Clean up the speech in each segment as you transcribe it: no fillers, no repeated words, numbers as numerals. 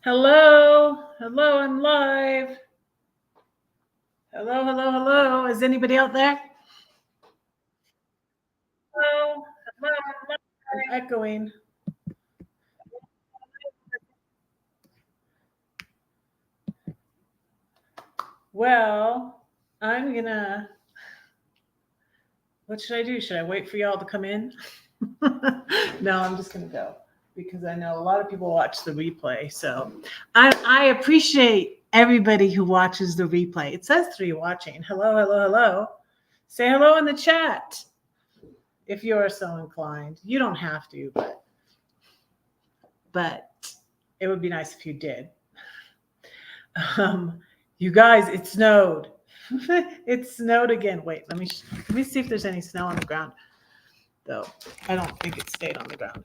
Hello, hello, I'm live. Hello, hello, hello. Is anybody out there? Hello, hello, hello. I'm echoing. Well, I'm gonna. What should I do? Should I wait for y'all to come in? No, I'm just gonna go because I know a lot of people watch the replay. So I appreciate everybody who watches the replay. It says 3 watching. Hello, hello, hello. Say hello in the chat if you are so inclined. You don't have to, but it would be nice if you did. You guys, it snowed. It snowed again. Wait, let me see if there's any snow on the ground. Though I don't think it stayed on the ground.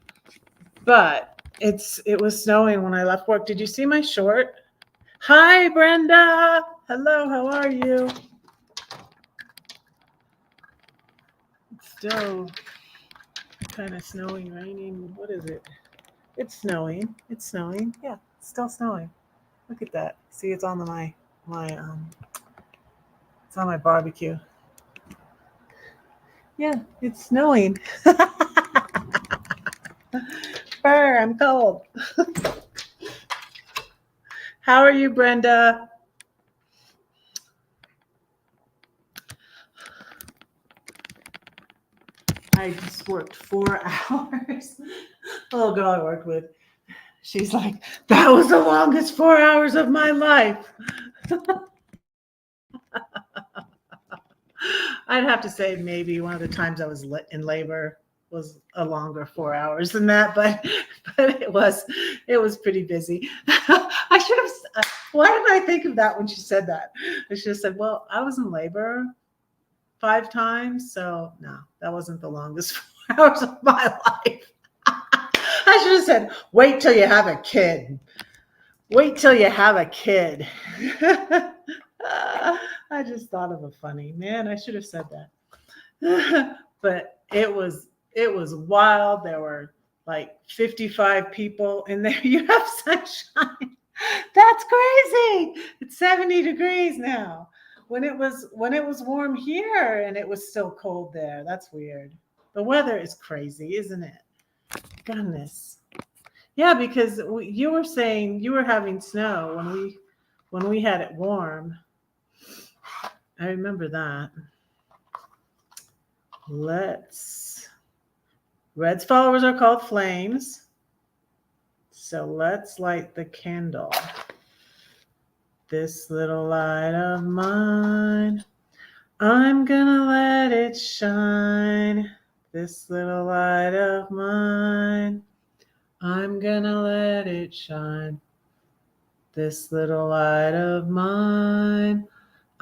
But it was snowing when I left work. Did you see my short? Hi, Brenda. Hello, how are you? It's still kind of snowing, raining. What is it? It's snowing. It's snowing. Yeah, it's still snowing. Look at that. See, it's on it's on my barbecue. Yeah, it's snowing. Fur, I'm cold. How are you, Brenda? I just worked 4 hours. The little girl I worked with, she's like, that was the longest 4 hours of my life. I'd have to say maybe one of the times I was in labor was a longer 4 hours than that, but it was pretty busy. I should have. Why did I think of that when she said that? I should have said, "Well, I was in labor 5 times, so no, that wasn't the longest 4 hours of my life." I should have said, "Wait till you have a kid. Wait till you have a kid." I just thought of a funny man. I should have said that. But it was wild. There were like 55 people in there. You have sunshine. That's crazy. It's 70 degrees now. When it was warm here and it was still cold there. That's weird. The weather is crazy, isn't it? Goodness. Yeah, because you were saying you were having snow when we had it warm. I remember that. Red's followers are called flames. So let's light the candle. This little light of mine, I'm gonna let it shine. This little light of mine, I'm gonna let it shine. This little light of mine,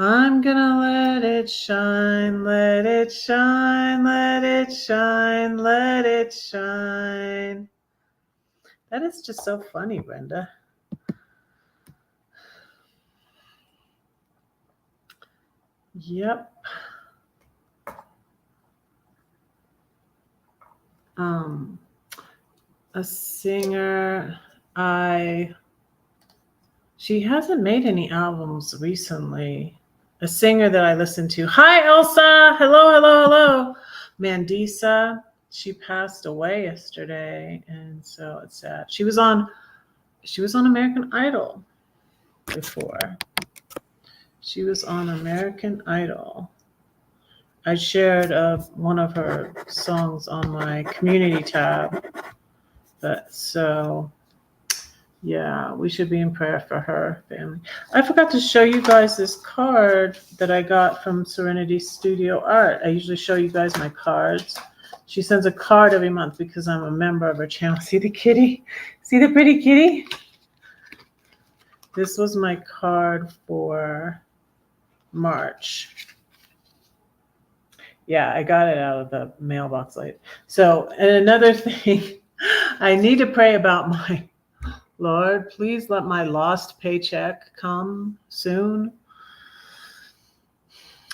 I'm gonna let it shine, let it shine, let it shine, let it shine. That is just so funny, Brenda. Yep. A singer, she hasn't made any albums recently. A singer that I listened to. Hi, Elsa. Hello, hello, hello. Mandisa. She passed away yesterday, and so it's sad. She was on American Idol before. She was on American Idol. I shared one of her songs on my community tab. But so, yeah, we should be in prayer for her family. I forgot to show you guys this card that I got from Serenity Studio Art. I usually show you guys my cards. She sends a card every month because I'm a member of her channel. See the kitty? See the pretty kitty? This was my card for March. Yeah, I got it out of the mailbox late. So, and another thing, I need to pray about my Lord, please let my lost paycheck come soon.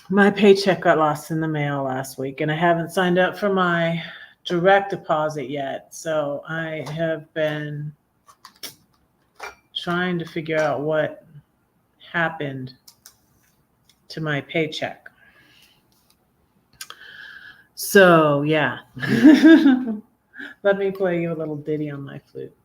My paycheck got lost in the mail last week, and I haven't signed up for my direct deposit yet. So I have been trying to figure out what happened to my paycheck. So, yeah. Let me play you a little ditty on my flute.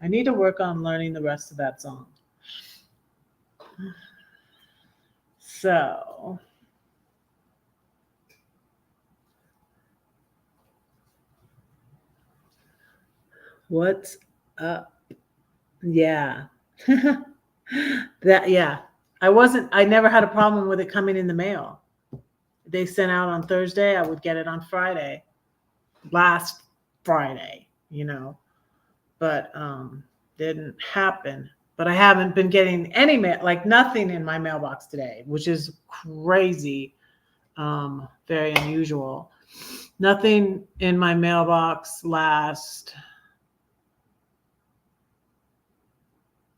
I need to work on learning the rest of that song. So, what's up? Yeah. I never had a problem with it coming in the mail. They sent out on Thursday, I would get it on Friday. Last Friday, but didn't happen. But I haven't been getting any mail, like nothing in my mailbox today, which is crazy, very unusual. Nothing in my mailbox last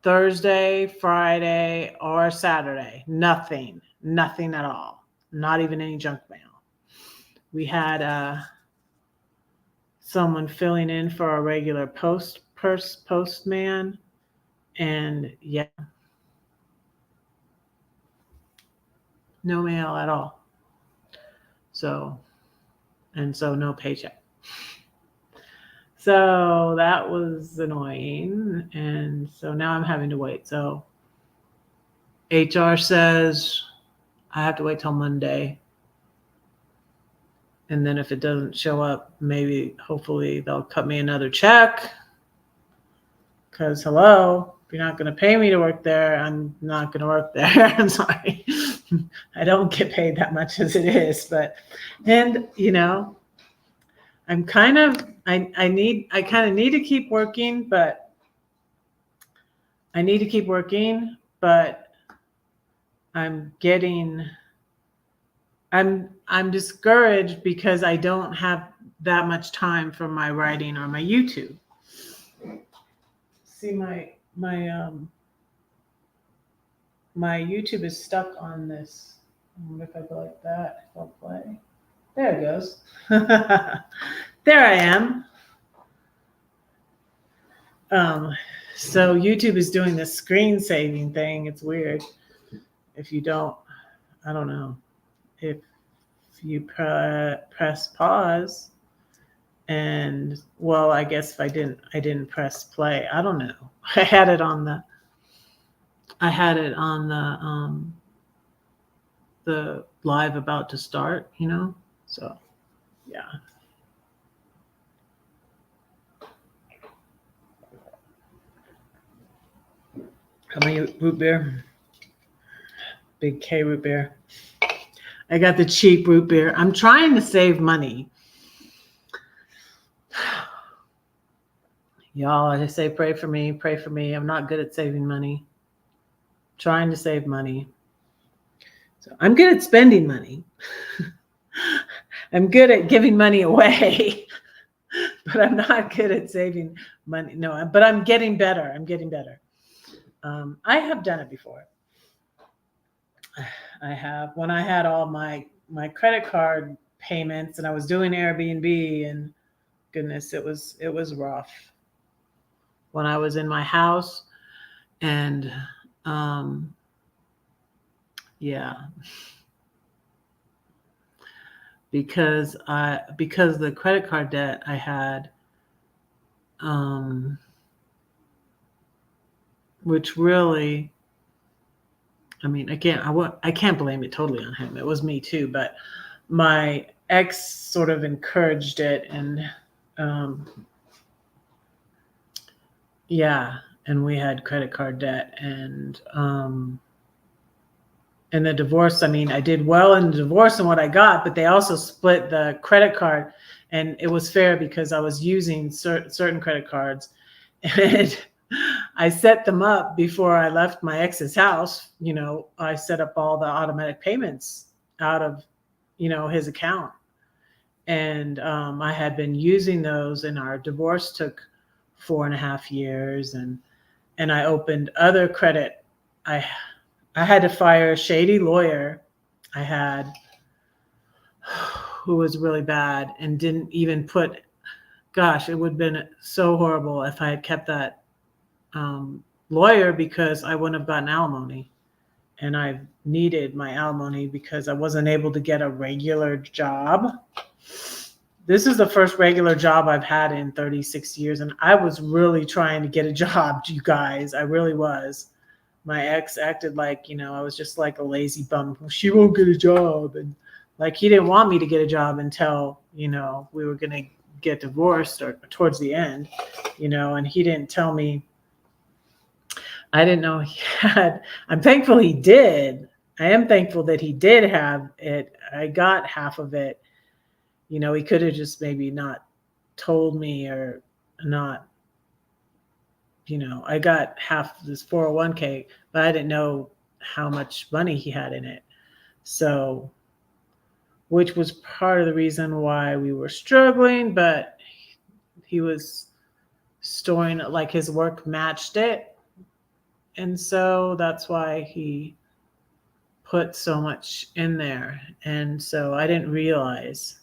Thursday, Friday, or Saturday. Nothing at all. Not even any junk mail. We had someone filling in for our regular postman, and yeah, no mail at all. So no paycheck. So that was annoying, and so now I'm having to wait. So HR says I have to wait till Monday. And then if it doesn't show up, hopefully they'll cut me another check. Because hello, if you're not going to pay me to work there, I'm not going to work there. I'm sorry. I don't get paid that much as it is. I'm kind of, I kind of need to keep working, but I'm discouraged because I don't have that much time for my writing or my YouTube. See, my YouTube is stuck on this. I wonder if I go like that, if I'll play. There it goes. There I am. So YouTube is doing this screen saving thing. It's weird. If you don't, I don't know. If you press pause, and well, I guess if I didn't press play. I don't know. I had it on the live about to start, So yeah. How many root beer? Big K root beer. I got the cheap root beer. I'm trying to save money. Y'all, I say pray for me. I'm not good at saving money. Trying to save money. So I'm good at spending money. I'm good at giving money away, but I'm not good at saving money. No, but I'm getting better. I have done it before. I have, when I had all my credit card payments and I was doing Airbnb, and goodness, it was rough when I was in my house, and yeah, because the credit card debt I had, which really, I mean, I can't blame it totally on him. It was me too, but my ex sort of encouraged it, and yeah, and we had credit card debt, and the divorce. I mean, I did well in the divorce and what I got, but they also split the credit card, and it was fair because I was using certain credit cards, and I set them up before I left my ex's house. I set up all the automatic payments out of, his account. And I had been using those, and our divorce took 4.5 years, and I opened other credit. I had to fire a shady lawyer I had who was really bad and didn't even put, gosh, it would have been so horrible if I had kept that lawyer, because I wouldn't have gotten alimony. And I needed my alimony because I wasn't able to get a regular job. This is the first regular job I've had in 36 years. And I was really trying to get a job, you guys. I really was. My ex acted like, I was just like a lazy bum. She won't get a job. And like, he didn't want me to get a job until, we were going to get divorced, or towards the end, and he didn't tell me. I didn't know he had. I'm thankful he did. I am thankful that he did have it. I got half of it. He could have just maybe not told me, or not. I got half this 401k, but I didn't know how much money he had in it. So, which was part of the reason why we were struggling, but he was storing, like, his work matched it. And so that's why he put so much in there. And so I didn't realize.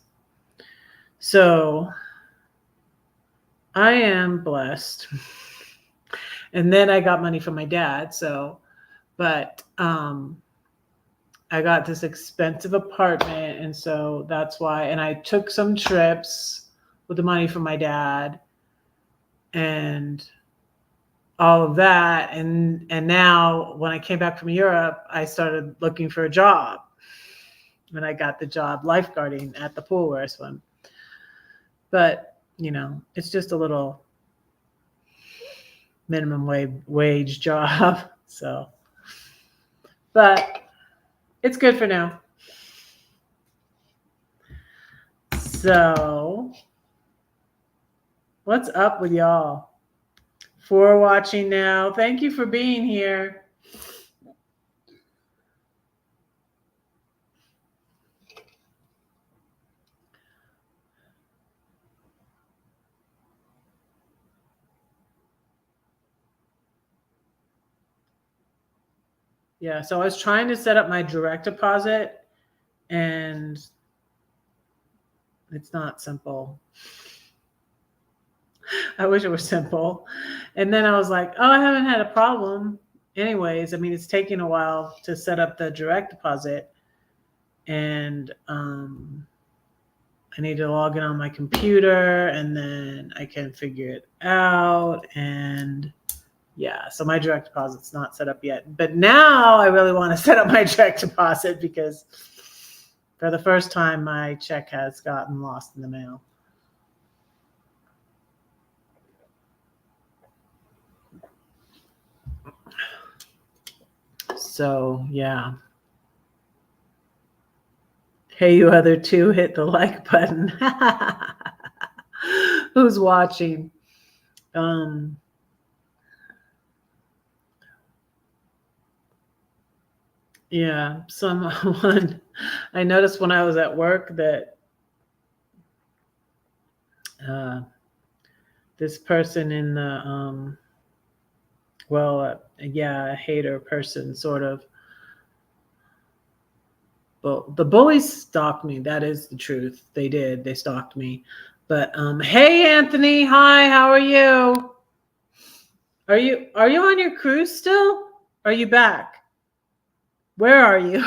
So I am blessed. And then I got money from my dad. So, but I got this expensive apartment. And so that's why. And I took some trips with the money from my dad and all of that. And now when I came back from Europe, I started looking for a job. And I got the job lifeguarding at the pool where I swim. But, it's just a little minimum wage job. So, but it's good for now. So, what's up with y'all? For watching now. Thank you for being here. Yeah, so I was trying to set up my direct deposit, and it's not simple. I wish it were simple. And then I was like, oh, I haven't had a problem. Anyways, I mean, it's taking a while to set up the direct deposit. And I need to log in on my computer, and then I can figure it out. And yeah, so my direct deposit's not set up yet. But now I really want to set up my direct deposit, because for the first time, my check has gotten lost in the mail. So, yeah. Hey, you other two, hit the like button. Who's watching? Yeah, someone, I noticed when I was at work that this person in the, a hater person, sort of. Well, the bullies stalked me. That is the truth. They did. They stalked me. But hey, Anthony. Hi. How are you? Are you on your cruise still? Are you back? Where are you?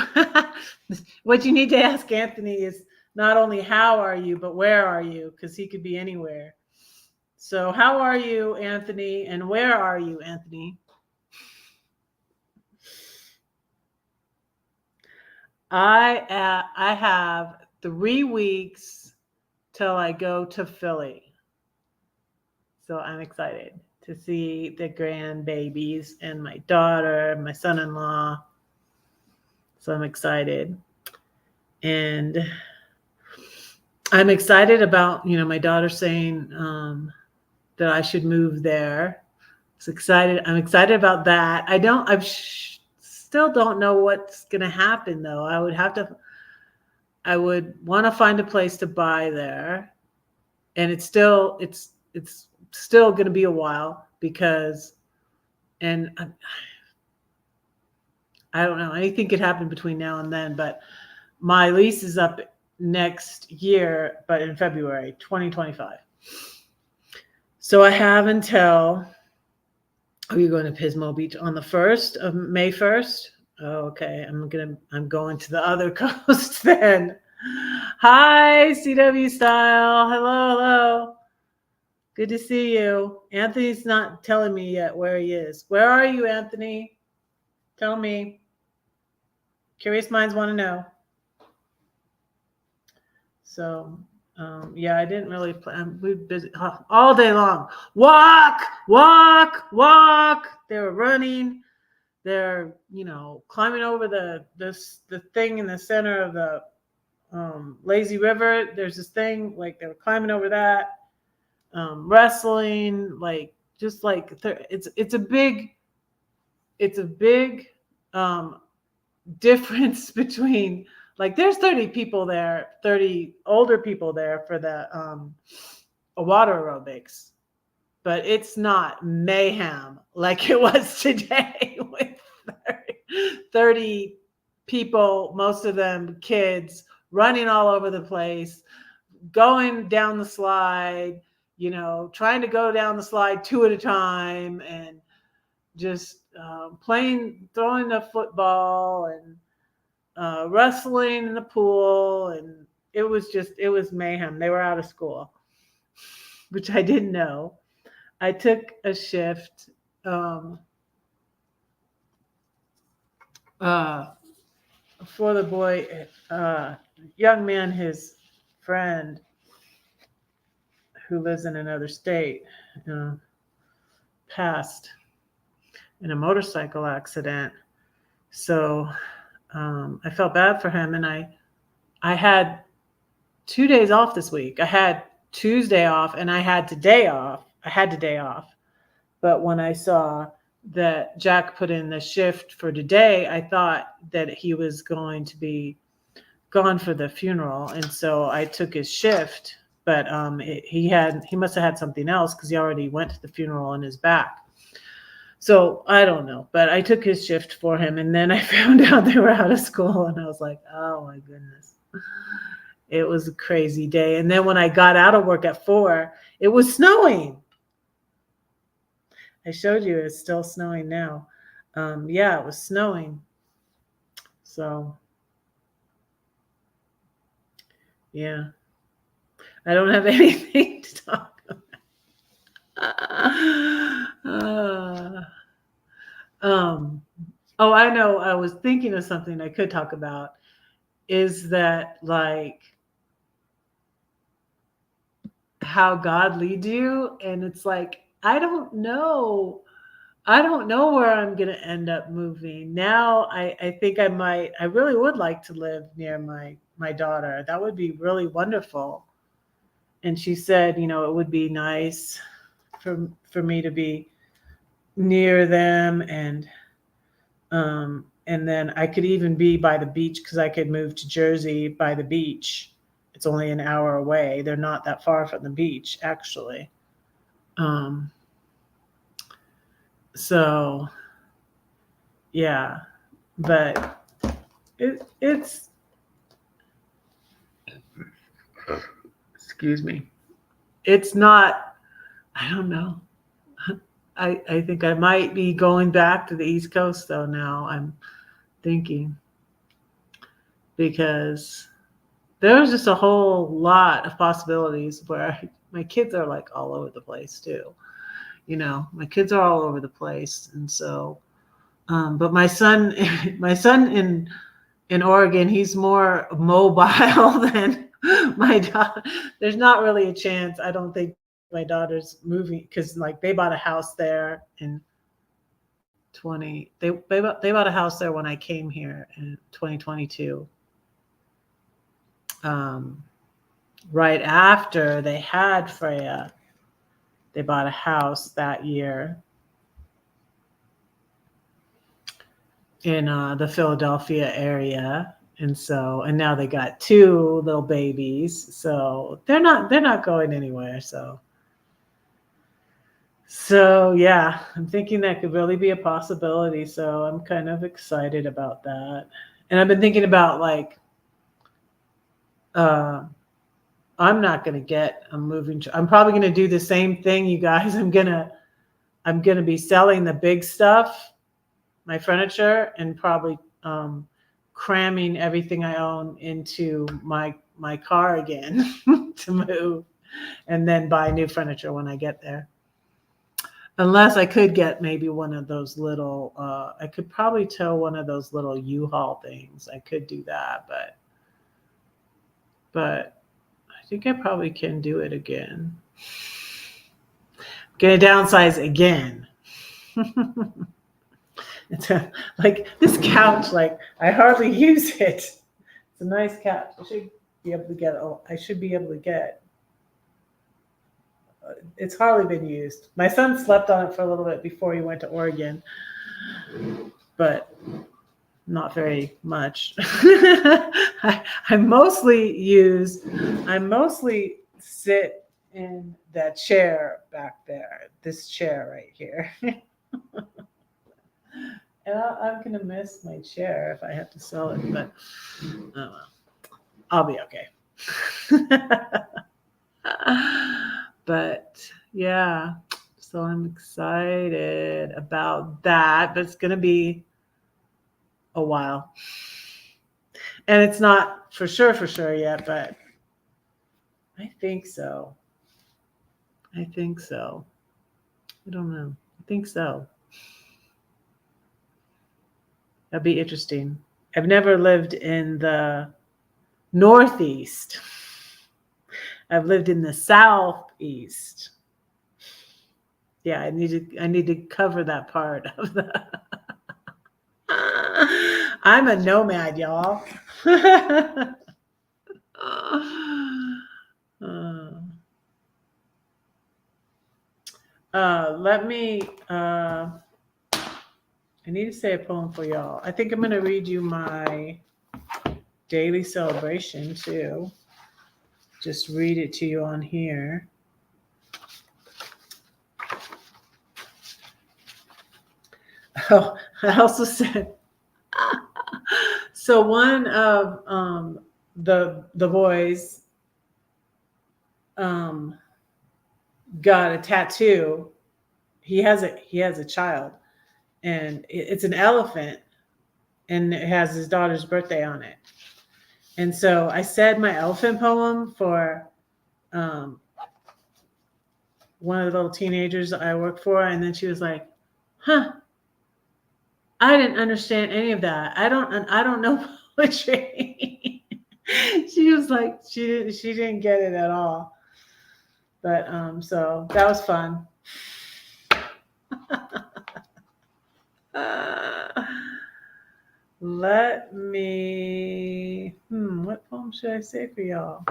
What you need to ask Anthony is not only how are you, but where are you? Because he could be anywhere. So how are you, Anthony? And where are you, Anthony? I have 3 weeks till I go to Philly. So I'm excited to see the grandbabies and my daughter, my son-in-law. So I'm excited. And I'm excited about, my daughter saying that I should move there. I'm excited about that. I still don't know what's going to happen, though. I would want to find a place to buy there, and it's still going to be a while because, and I don't know, anything could happen between now and then, but my lease is up next year, but in February 2025. So I have until, are you going to Pismo Beach on the 1st of May 1st? Oh, okay. I'm going to the other coast then. Hi, CW Style. Hello. Good to see you. Anthony's not telling me yet where he is. Where are you, Anthony? Tell me. Curious minds want to know. So, yeah, I didn't really plan. We were busy all day long. Walk. They were running. They're, climbing over the thing in the center of the lazy river. There's this thing, like they were climbing over that. Wrestling, like just like it's a big difference between, like, there's 30 people there, 30 older people there for the water aerobics, but it's not mayhem like it was today with 30 people, most of them kids, running all over the place, going down the slide, trying to go down the slide 2 at a time, and just throwing the football and wrestling in the pool. And it was mayhem. They were out of school, which I didn't know. I took a shift for the boy, young man, his friend who lives in another state, passed in a motorcycle accident. So I felt bad for him, and I had 2 days off this week. I had Tuesday off, and I had today off. But when I saw that Jack put in the shift for today, I thought that he was going to be gone for the funeral, and so I took his shift. But he must have had something else, because he already went to the funeral on his back. So I don't know, but I took his shift for him, and then I found out they were out of school, and I was like, oh my goodness. It was a crazy day. And then when I got out of work at 4, it was snowing. I showed you it's still snowing now. Yeah, it was snowing. So, yeah. I don't have anything to talk about. Oh, I know. I was thinking of something I could talk about, is that, like, how God leads you. And it's like, I don't know where I'm going to end up moving. Now, I think I really would like to live near my daughter. That would be really wonderful. And she said, it would be nice for me to be near them, and then I could even be by the beach, because I could move to Jersey by the beach. It's only an hour away. They're not that far from the beach, actually. So, yeah, but it's excuse me. It's not, I don't know. I think I might be going back to the East Coast, though, now. I'm thinking, because there's just a whole lot of possibilities where my kids are, like, all over the place too. My kids are all over the place. And so, but my son in Oregon, he's more mobile than my daughter. There's not really a chance, I don't think, my daughter's moving, because, like, they bought a house there in they bought a house there when I came here in 2022. Right after they had Freya, they bought a house that year in the Philadelphia area, And now they got 2 little babies, so they're not going anywhere. So yeah, I'm thinking that could really be a possibility. So I'm kind of excited about that. And I've been thinking about like, I'm not going to get a moving. I'm probably going to do the same thing, you guys. I'm gonna be selling the big stuff, my furniture, and probably cramming everything I own into my car again to move, and then buy new furniture when I get there. Unless I could get maybe one of those little, I could probably tow one of those little U-Haul things. I could do that, but I think I probably can do it again. Gonna downsize again. Like this couch, like I hardly use it. It's a nice couch. I should be able to get. I should be able to get. It's hardly been used. My son slept on it for a little bit before he went to Oregon, but not very much. I mostly sit in that chair back there, this chair right here. And I'm going to miss my chair if I have to sell it, but oh well, I'll be okay. But yeah, so I'm excited about that, but it's going to be a while. And it's not for sure yet, but I think so. I don't know. I think so. That'd be interesting. I've never lived in the Northeast. I've lived in the Southeast. Yeah, I need to cover that part of the. I'm a nomad, y'all. Let me. I need to say a poem for y'all. I think I'm going to read you my daily celebration too. Just read it to you on here. Oh, I also said. So one of the boys got a tattoo. He has a child, and it's an elephant, and it has his daughter's birthday on it. And so I said my elephant poem for one of the little teenagers I work for, and then she was like, "Huh, I didn't understand any of that. I don't know poetry." She was like, she didn't get it at all. But so that was fun. Let me. What poem should I say for y'all?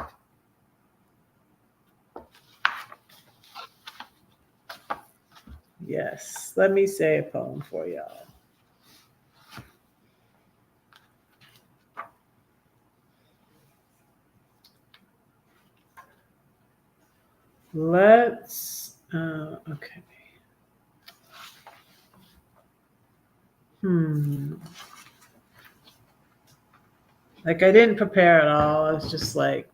Yes, let me say a poem for y'all. Let's. Okay. Like I didn't prepare at all. I was just like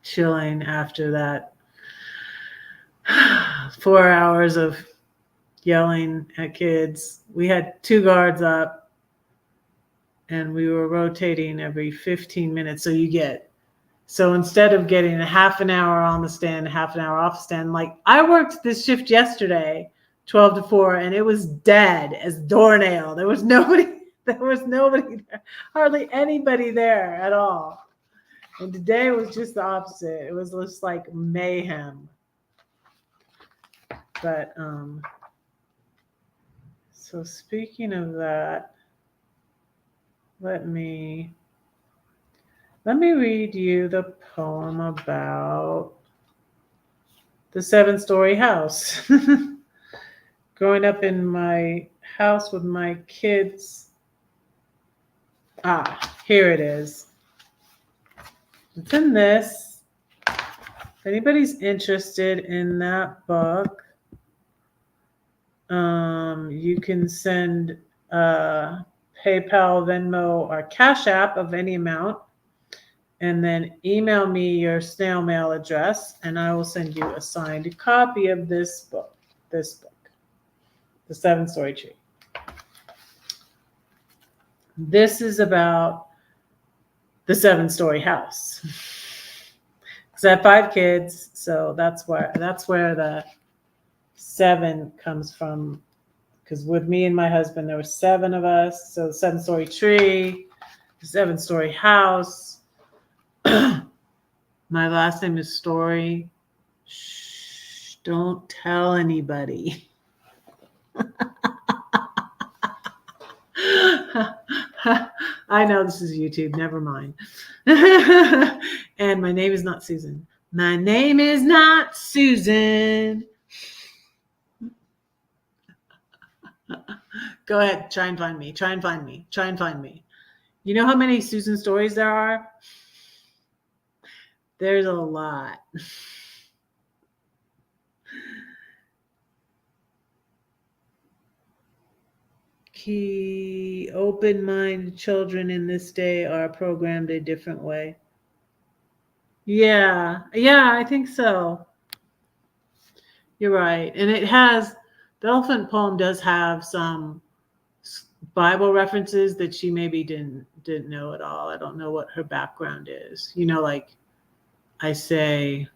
chilling after that 4 hours of yelling at kids. We had 2 guards up and we were rotating every 15 minutes. So instead of getting a half an hour on the stand, half an hour off the stand, like I worked this shift yesterday, 12 to 4, and it was dead as doornail. There was nobody there, hardly anybody there at all. And today was just the opposite. It was just like mayhem. But so speaking of that, let me read you the poem about the 7-story house. Growing up in my house with my kids, Here it is. It's in this. If anybody's interested in that book, you can send PayPal, Venmo, or Cash App of any amount, and then email me your snail mail address, and I will send you a signed copy of this book, The 7-Story Tree. This is about the 7-story house. Because I have 5 kids, so that's where the 7 comes from. Because with me and my husband, there were 7 of us. So the 7-story tree, the 7-story house. My last name is Story. Shh, don't tell anybody. I know this is YouTube, never mind. And my name is not Susan. My name is not Susan. Go ahead, try and find me. Try and find me. Try and find me. You know how many Susan stories there are? There's a lot. Key open-minded children in this day are programmed a different way. Yeah, I think so. You're right. And it has, the elephant poem does have some Bible references that she maybe didn't know at all. I don't know what her background is. You know, like I say,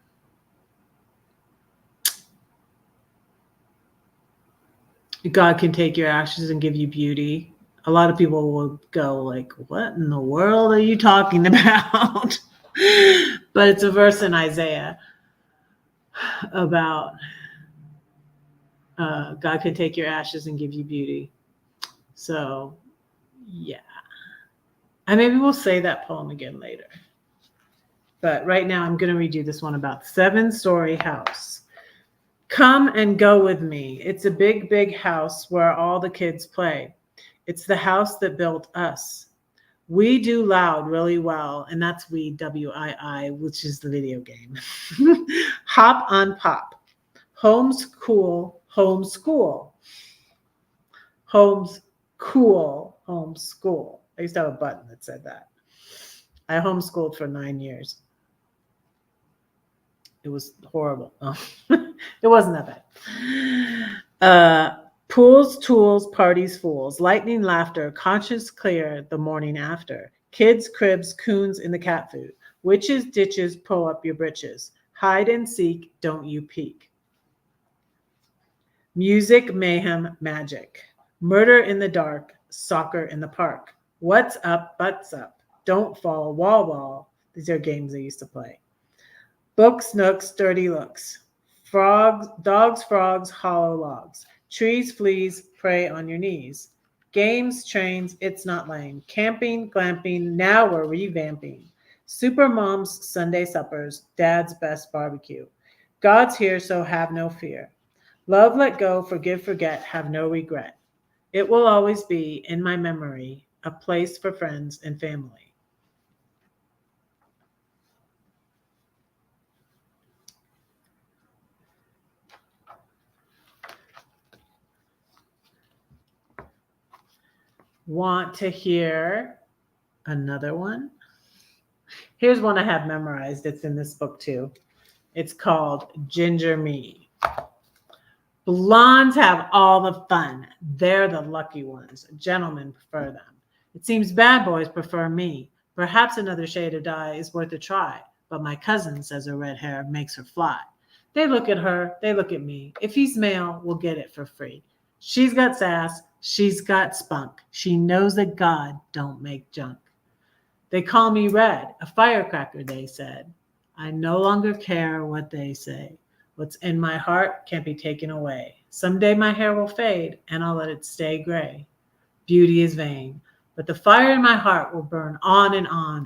God can take your ashes and give you beauty. A lot of people will go like, what in the world are you talking about? But it's a verse in Isaiah about God can take your ashes and give you beauty. So, yeah. And maybe we'll say that poem again later. But right now I'm going to read you this one about 7-story house. Come and go with me. It's a big, big house where all the kids play. It's the house that built us. We do loud really well, and that's we, W-I-I, which is the video game. Hop on pop. Home's cool, home school. Home's cool, home school. I used to have a button that said that. I homeschooled for 9 years. It was horrible. Oh. It wasn't that bad. Pools, tools, parties, fools, lightning, laughter, conscience clear the morning after. Kids, cribs, coons in the cat food. Witches, ditches, pull up your britches. Hide and seek, don't you peek. Music, mayhem, magic. Murder in the dark, soccer in the park. What's up, butts up. Don't fall, wall. These are games I used to play. Books, nooks, dirty looks. Frogs, dogs, frogs, hollow logs. Trees, fleas, pray on your knees. Games, trains, it's not lame. Camping, glamping, now we're revamping. Super moms, Sunday suppers, dad's best barbecue. God's here, so have no fear. Love, let go, forgive, forget, have no regret. It will always be, in my memory, a place for friends and family. Want to hear another one? Here's one I have memorized. It's in this book too. It's called Ginger Me. Blondes have all the fun. They're the lucky ones. Gentlemen prefer them. It seems bad boys prefer me. Perhaps another shade of dye is worth a try. But my cousin says her red hair makes her fly. They look at her. They look at me. If he's male, we'll get it for free. She's got sass. She's got spunk. She knows that God don't make junk. They call me red, a firecracker, they said. I no longer care what they say. What's in my heart can't be taken away. Someday my hair will fade, and I'll let it stay gray. Beauty is vain, but the fire in my heart will burn on,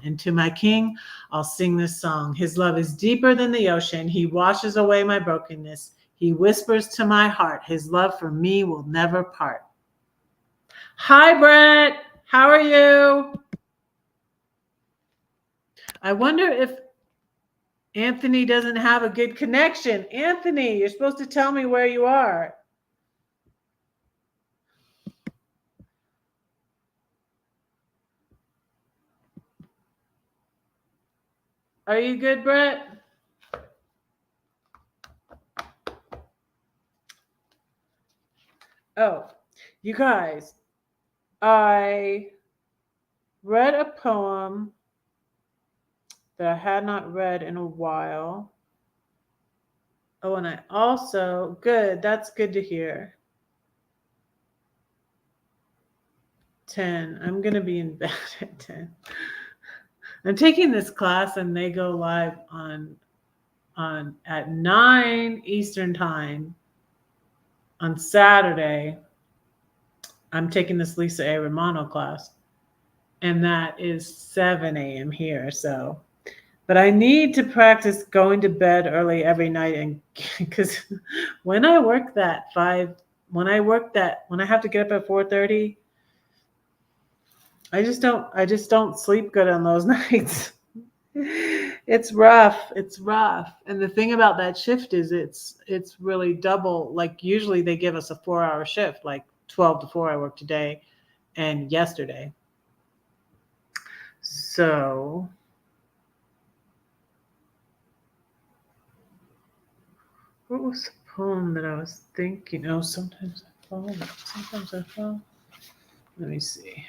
and to my king I'll sing this song. His love is deeper than the ocean. He washes away my brokenness. He whispers to my heart, his love for me will never part. Hi, Brett. How are you? I wonder if Anthony doesn't have a good connection. Anthony, you're supposed to tell me where you are. Are you good, Brett? Oh, you guys, I read a poem that I had not read in a while. Oh, and I also, good, that's good to hear. 10. I'm going to be in bed at 10. I'm taking this class and they go live on at 9 Eastern time on Saturday. I'm taking this Lisa A. Romano class, and that is 7 a.m. here. So, but I need to practice going to bed early every night, and because when I work that when I have to get up at 4:30, I just don't sleep good on those nights. It's rough. And the thing about that shift is it's really double. Like usually they give us a 4-hour shift, like 12 to 4 I worked today and yesterday. So what was the poem that I was thinking? Oh, sometimes I fall. Let me see.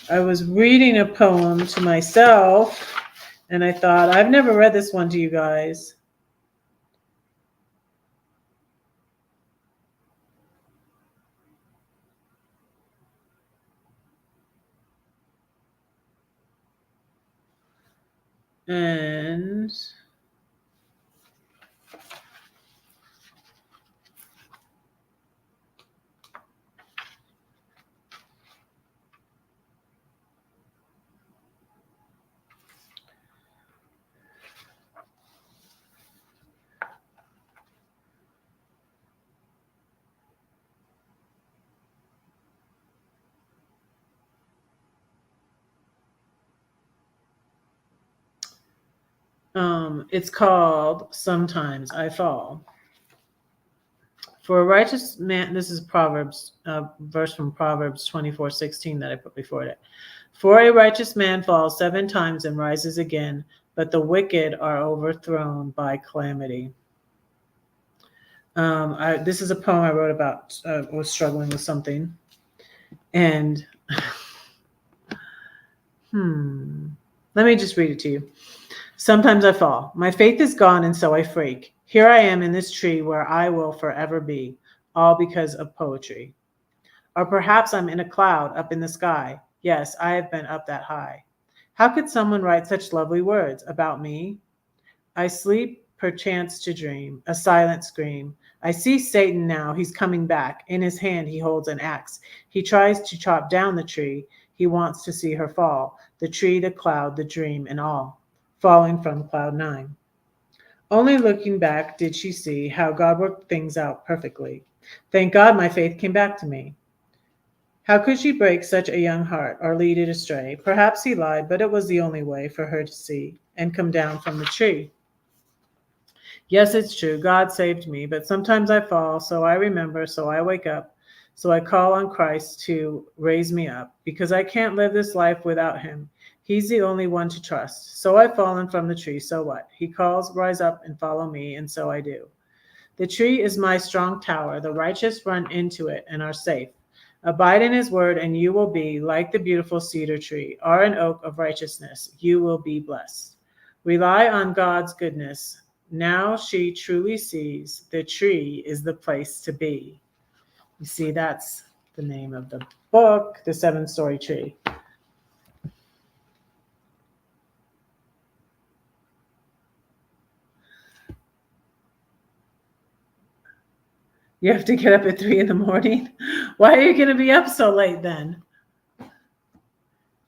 I was reading a poem to myself and I thought, I've never read this one to you guys. And it's called Sometimes I Fall. For a righteous man, this is Proverbs, verse from Proverbs 24:16 that I put before it. For a righteous man falls 7 times and rises again, but the wicked are overthrown by calamity. This is a poem I wrote about, was struggling with something. And let me just read it to you. Sometimes I fall. My faith is gone, and so I freak. Here I am in this tree where I will forever be, all because of poetry. Or perhaps I'm in a cloud up in the sky. Yes, I have been up that high. How could someone write such lovely words about me? I sleep, perchance to dream, a silent scream. I see Satan now, he's coming back. In his hand he holds an axe. He tries to chop down the tree. He wants to see her fall. The tree, the cloud, the dream, and all. Falling from cloud 9. Only looking back did she see how God worked things out perfectly. Thank God my faith came back to me. How could she break such a young heart or lead it astray? Perhaps he lied, but it was the only way for her to see and come down from the tree. Yes, it's true. God saved me, but sometimes I fall, so I remember, so I wake up, so I call on Christ to raise me up, because I can't live this life without him. He's the only one to trust. So I've fallen from the tree, so what? He calls, rise up and follow me, and so I do. The tree is my strong tower. The righteous run into it and are safe. Abide in his word, and you will be like the beautiful cedar tree, or an oak of righteousness. You will be blessed. Rely on God's goodness. Now she truly sees the tree is the place to be. You see, that's the name of the book, The 7-Story Tree. You have to get up at 3 a.m. Why are you going to be up so late then? Do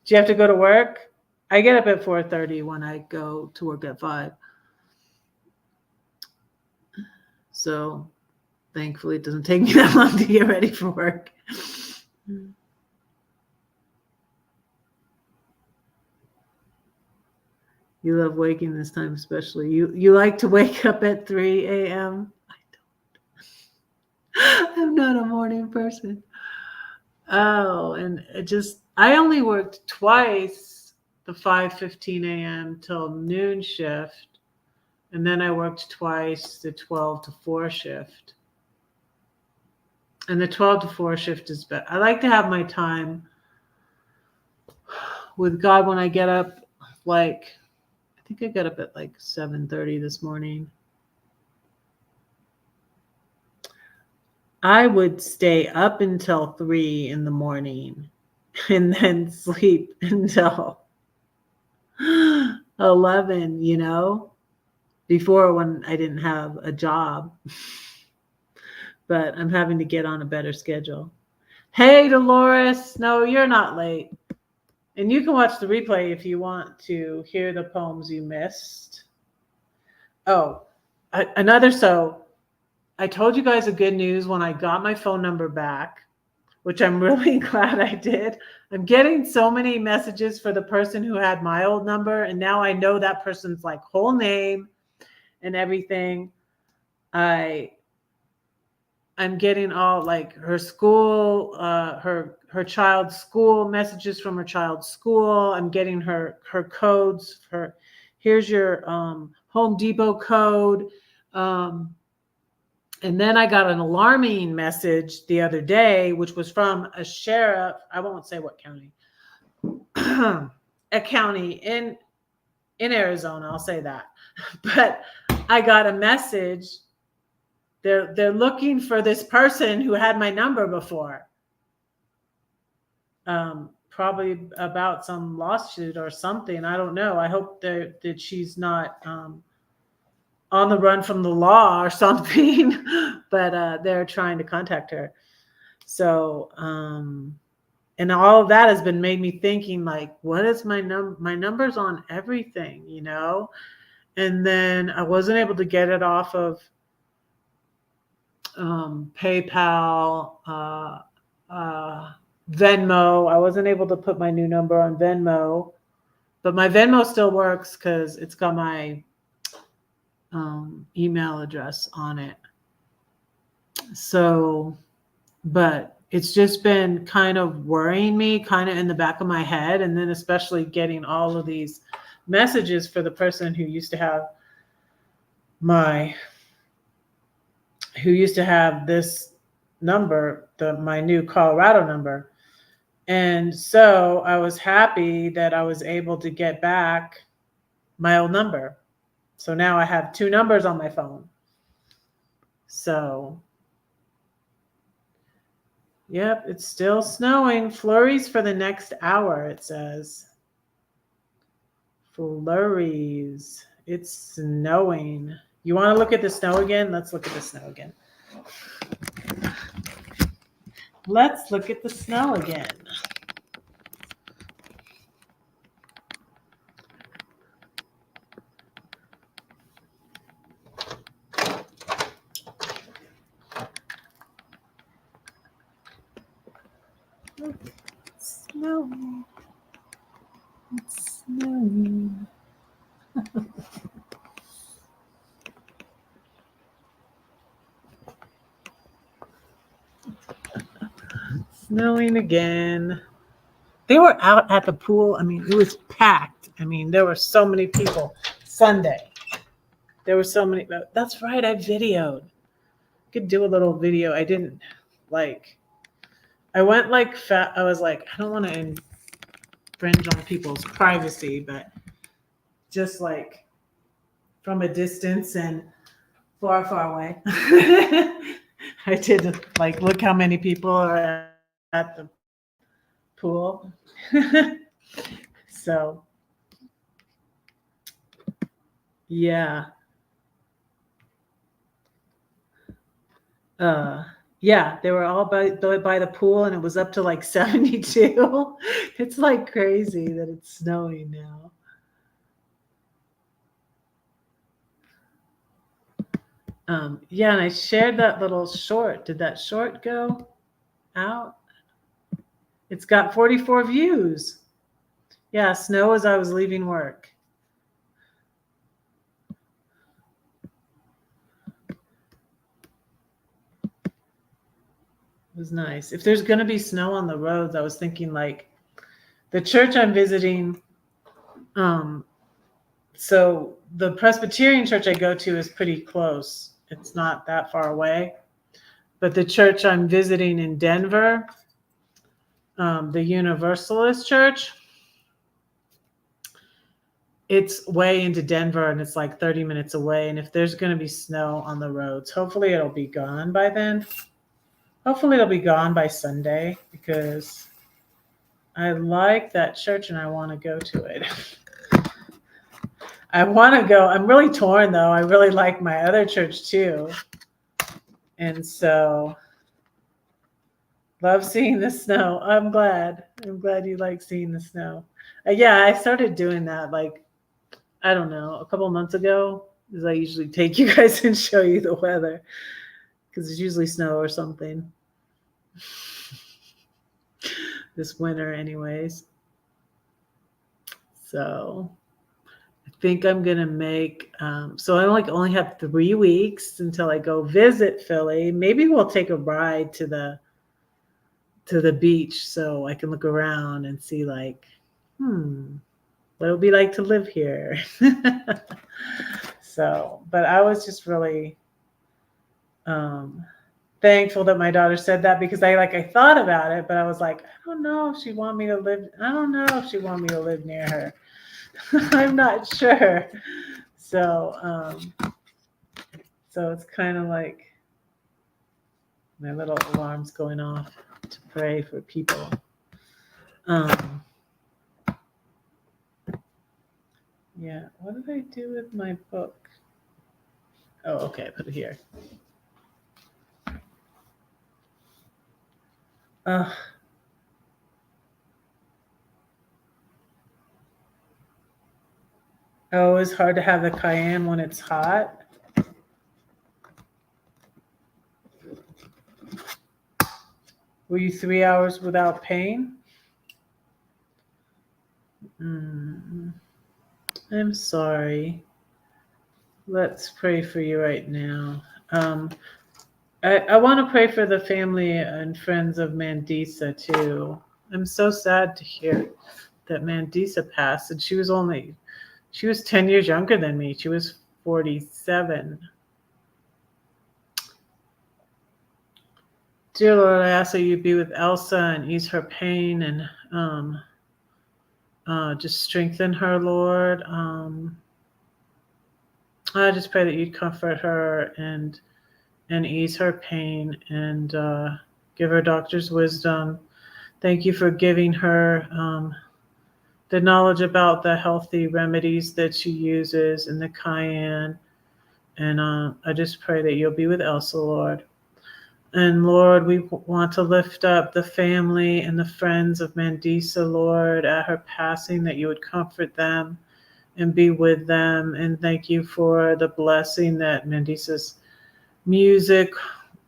you have to go to work? I get up at 4:30 when I go to work at 5. So thankfully it doesn't take me that long to get ready for work. You love waking this time, especially. You like to wake up at 3 a.m.? I don't. I'm not a morning person. Oh, and I only worked twice the 5:15 a.m. till noon shift, and then I worked twice the 12 to 4 shift. And the 12 to 4 shift is better. I like to have my time with God when I get up. Like, I think I got up at like 7:30 this morning. I would stay up until 3 in the morning and then sleep until 11, before when I didn't have a job. But I'm having to get on a better schedule. Hey, Dolores. No, you're not late. And you can watch the replay if you want to hear the poems you missed. Oh, I told you guys a good news when I got my phone number back, which I'm really glad I did. I'm getting so many messages for the person who had my old number, and now I know that person's like whole name and everything. I'm getting all like her school, her child's school messages from her child's school. I'm getting her codes. Here's your Home Depot code. And then I got an alarming message the other day, which was from a sheriff. I won't say what county. A county in Arizona. I'll say that. But I got a message. They're looking for this person who had my number before. Probably about some lawsuit or something. I don't know. I hope that she's not on the run from the law or something. But they're trying to contact her. So, and all of that has been made me thinking, like, what is my number's on everything, And then I wasn't able to get it off of PayPal, Venmo. I wasn't able to put my new number on Venmo, but my Venmo still works because it's got my email address on it. So, but it's just been kind of worrying me, kind of in the back of my head, and then especially getting all of these messages for the person who used to have this number, my new Colorado number. And so I was happy that I was able to get back my old number. So now I have 2 numbers on my phone. So, yep, it's still snowing. Flurries for the next hour, it says. Flurries. It's snowing. You want to look at the snow again? Let's look at the snow again. Let's look at the snow again. It's snowing. It's snowing. Snowing again. They were out at the pool. I mean, it was packed. I mean, there were so many people. Sunday. There were so many. That's right. I videoed. Could do a little video. I didn't I went like fat. I was like, I don't want to infringe on people's privacy, but just like from a distance and far, far away. I did like, look how many people are at the pool. So, yeah. Yeah, they were all by the pool, and it was up to like 72. It's like crazy that it's snowing now. Yeah, and I shared that little short. Did that short go out? It's got 44 views. Yeah, snow as I was leaving work. was nice. If there's going to be snow on the roads, I was thinking like the church I'm visiting. So the Presbyterian church I go to is pretty close. It's not that far away. But the church I'm visiting in Denver, the Universalist Church, it's way into Denver and it's like 30 minutes away. And if there's going to be snow on the roads, hopefully it'll be gone by then. Hopefully it'll be gone by Sunday because I like that church and I want to go to it. I want to go. I'm really torn though. I really like my other church too. And so love seeing the snow. I'm glad you like seeing the snow. Yeah, I started doing that like, I don't know, a couple months ago, because I usually take you guys and show you the weather because it's usually snow or something. This winter anyways. So I think I'm going to make, so I only have 3 weeks until I go visit Philly. Maybe we'll take a ride to the beach so I can look around and see like, what it would be like to live here. So, but I was just really thankful that my daughter said that because I thought about it, but I was like, I don't know if she want me to live near her. I'm not sure. So, so it's kind of like my little alarms going off to pray for people. Yeah, what did I do with my book? Oh, okay, I put it here. Oh, it's hard to have the cayenne when it's hot. Were you 3 hours without pain? I'm sorry. Let's pray for you right now. I want to pray for the family and friends of Mandisa too. I'm so sad to hear that Mandisa passed, and she was 10 years younger than me. She was 47. Dear Lord, I ask that you be with Elsa and ease her pain and just strengthen her, Lord. I just pray that you'd comfort her and ease her pain and give her doctor's wisdom. Thank you for giving her the knowledge about the healthy remedies that she uses and the cayenne. And I just pray that you'll be with Elsa, Lord. And Lord, we want to lift up the family and the friends of Mandisa, Lord, at her passing, that you would comfort them and be with them. And thank you for the blessing that Mandisa's music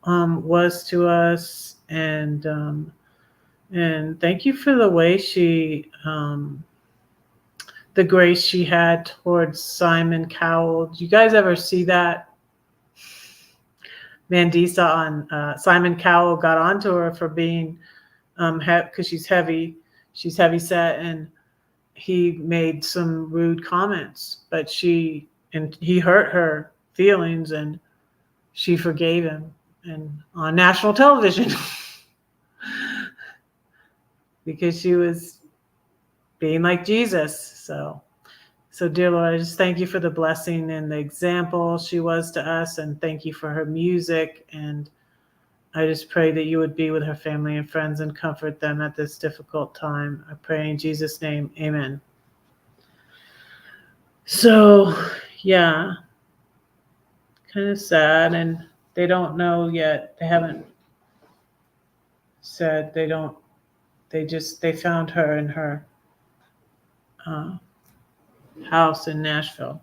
was to us. And thank you for the way the grace she had towards Simon Cowell. Do you guys ever see that? Mandisa on Simon Cowell got onto her for being because she's heavy set, and he made some rude comments, but he hurt her feelings, and she forgave him, and on national television because she was being like Jesus. So dear Lord, I just thank you for the blessing and the example she was to us, and thank you for her music. And I just pray that you would be with her family and friends and comfort them at this difficult time. I pray in Jesus' name, amen. So, yeah, kind of sad, and they don't know yet. They haven't said they found her in her house in Nashville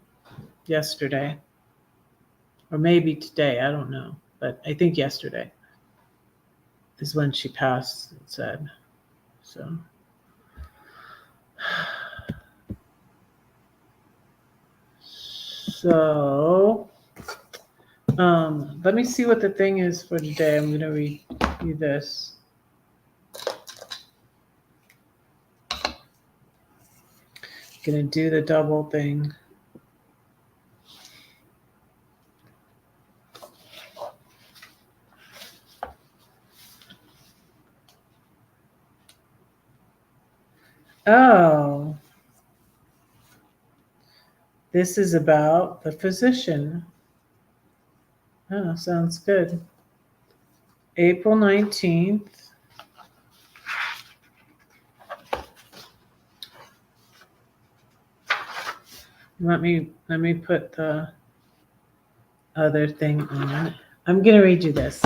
yesterday, or maybe today, I don't know, but I think yesterday is when she passed, it said. So let me see what the thing is for today. I'm going to read you this. Gonna do the double thing. Oh, this is about the physician. Oh, sounds good. April 19th. Let me put the other thing on. I'm gonna read you this.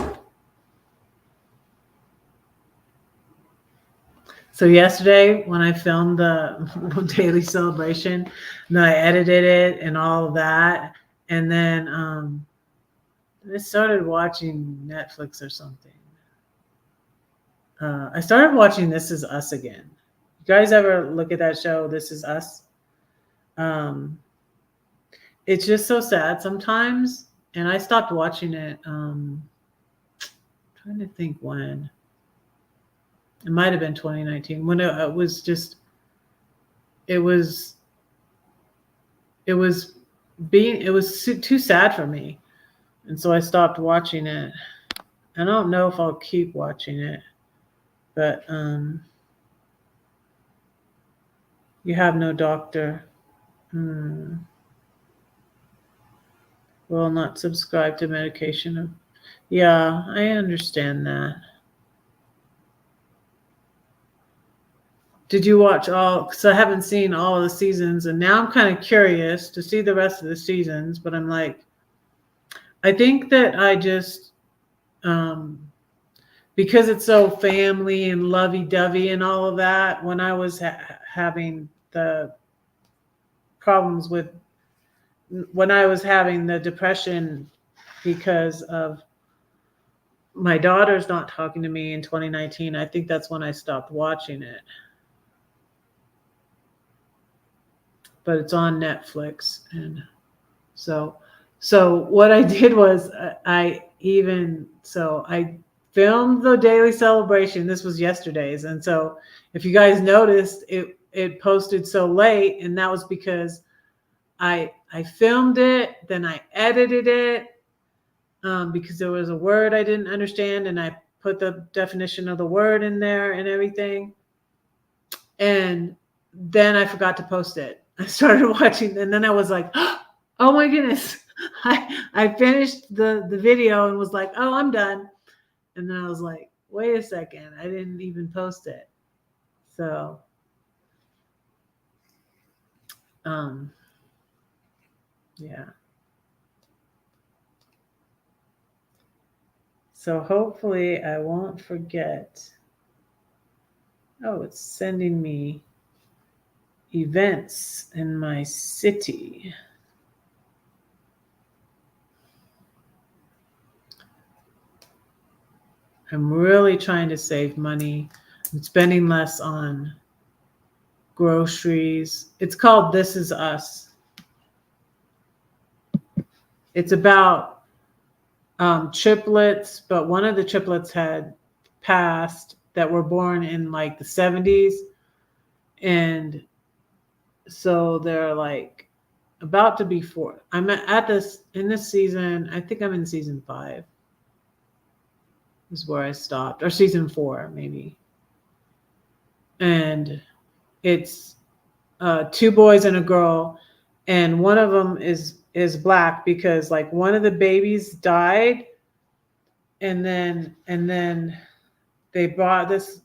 So yesterday when I filmed the daily celebration, and I edited it and all of that, and then I started watching Netflix or something. I started watching This Is Us again. You guys ever look at that show, This Is Us? It's just so sad sometimes, and I stopped watching it. Trying to think when. It might have been 2019 when it was just. It was too sad for me, and so I stopped watching it. I don't know if I'll keep watching it, but you have no doctor. Will not subscribe to medication. Yeah, I understand that. Did you watch all? Because I haven't seen all of the seasons, and now I'm kind of curious to see the rest of the seasons. But I'm like, I think that I just, because it's so family and lovey-dovey and all of that, when I was having the problems with, when I was having the depression because of my daughter's not talking to me in 2019, I think that's when I stopped watching it. But it's on Netflix. And so what I did was I filmed the daily celebration. This was yesterday's. And so if you guys noticed, it posted so late, and that was because I filmed it, then I edited it because there was a word I didn't understand, and I put the definition of the word in there and everything. And then I forgot to post it. I started watching, and then I was like, oh my goodness. I finished the video and was like, oh, I'm done. And then I was like, wait a second, I didn't even post it. So yeah. So hopefully I won't forget. Oh, it's sending me events in my city. I'm really trying to save money. I'm spending less on groceries. It's called This Is Us. It's about triplets, but one of the triplets had passed that were born in like the 70s. And so they're like about to be 4. I'm at this in this season. I think I'm in season 5 is where I stopped, or season 4 maybe. And it's 2 boys and a girl, and one of them is black because like one of the babies died, and then they brought this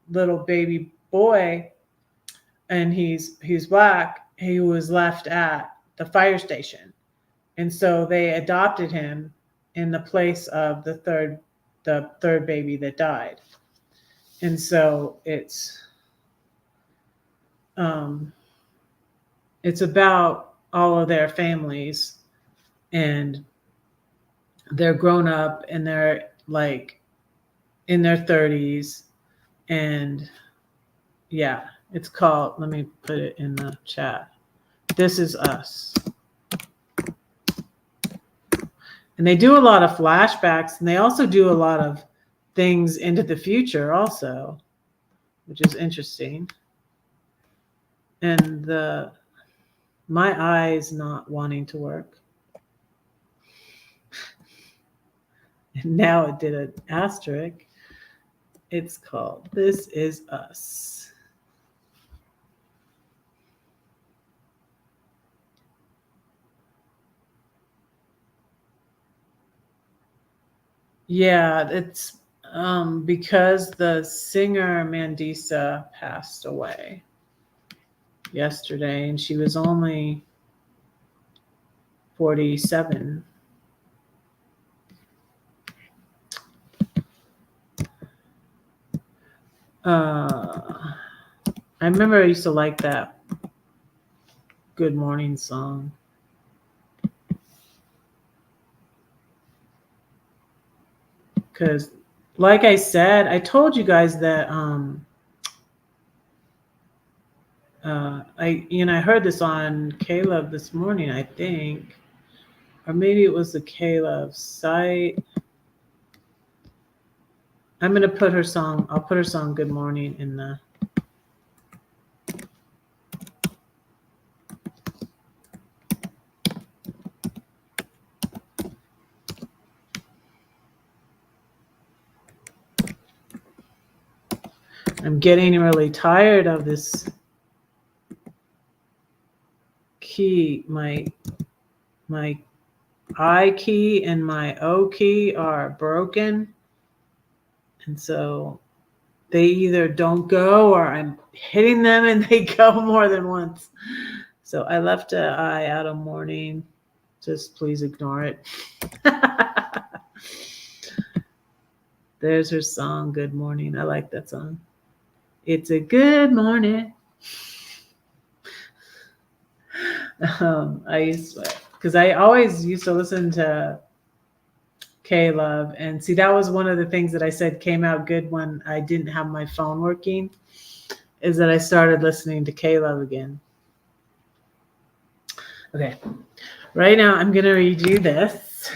little baby boy, and he's black. He was left at the fire station, and so they adopted him in the place of the third baby that died. And so it's about all of their families, and they're grown up, and they're like in their 30s. And yeah, it's called, let me put it in the chat, This Is Us. And they do a lot of flashbacks, and they also do a lot of things into the future also, which is interesting. And my eyes not wanting to work. And now it did an asterisk. It's called This Is Us. Yeah, it's because the singer Mandisa passed away yesterday, and she was only 47. I remember I used to like that Good Morning song. Because, like I said, I told you guys that I heard this on Caleb this morning, I think, or maybe it was the Caleb site. I'm gonna put her song. I'll put her song "Good Morning" in the. I'm getting really tired of this key. My I key and my O key are broken. And so they either don't go or I'm hitting them and they go more than once. So I left an I out of morning. Just please ignore it. There's her song, Good Morning. I like that song. It's a good morning. I used to, because I always used to listen to K-Love, and see, that was one of the things that I said came out good when I didn't have my phone working, is that I started listening to K-Love again. Okay, right now I'm going to read you this,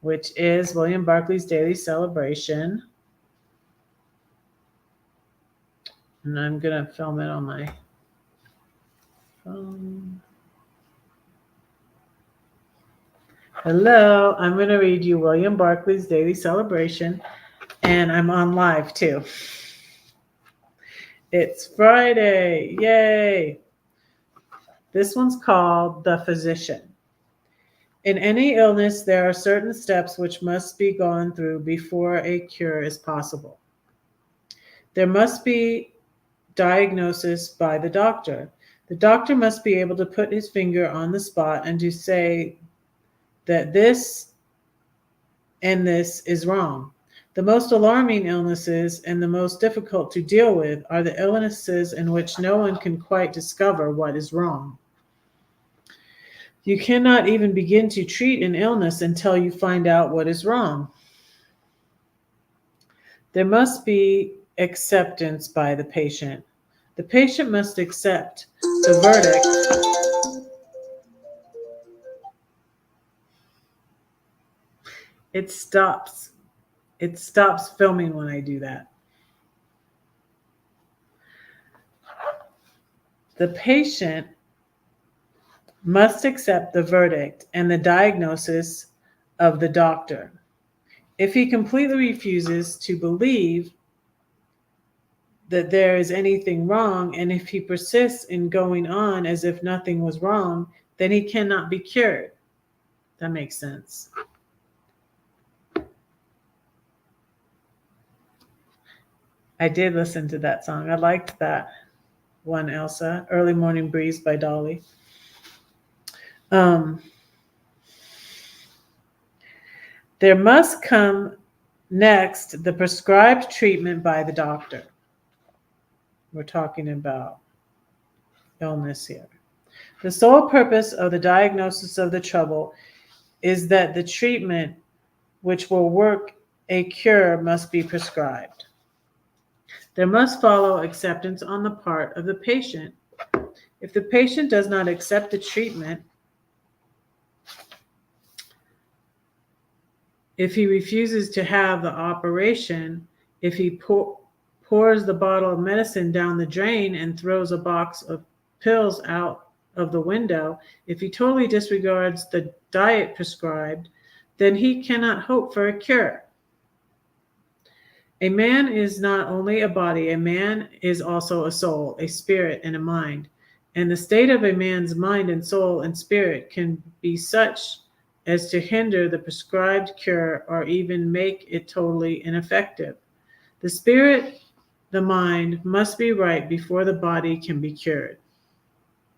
which is William Barclay's Daily Celebration. And I'm going to film it on my phone. Hello, I'm going to read you William Barclay's Daily Celebration, and I'm on live too. It's Friday, yay! This one's called The Physician. In any illness, there are certain steps which must be gone through before a cure is possible. There must be diagnosis by the doctor. The doctor must be able to put his finger on the spot and to say that this and this is wrong. The most alarming illnesses and the most difficult to deal with are the illnesses in which no one can quite discover what is wrong. You cannot even begin to treat an illness until you find out what is wrong. There must be acceptance by the patient. The patient must accept the verdict. It stops filming when I do that. The patient must accept the verdict and the diagnosis of the doctor. If he completely refuses to believe that there is anything wrong, and if he persists in going on as if nothing was wrong, then he cannot be cured. That makes sense. I did listen to that song. I liked that one, Elsa. Early Morning Breeze by Dolly. There must come next the prescribed treatment by the doctor. We're talking about illness here. The sole purpose of the diagnosis of the trouble is that the treatment which will work a cure must be prescribed. There must follow acceptance on the part of the patient. If the patient does not accept the treatment, If he refuses to have the operation, if he pours the bottle of medicine down the drain and throws a box of pills out of the window, if he totally disregards the diet prescribed, then he cannot hope for a cure. A man is not only a body, a man is also a soul, a spirit, and a mind. And the state of a man's mind and soul and spirit can be such as to hinder the prescribed cure or even make it totally ineffective. The spirit, the mind, must be right before the body can be cured.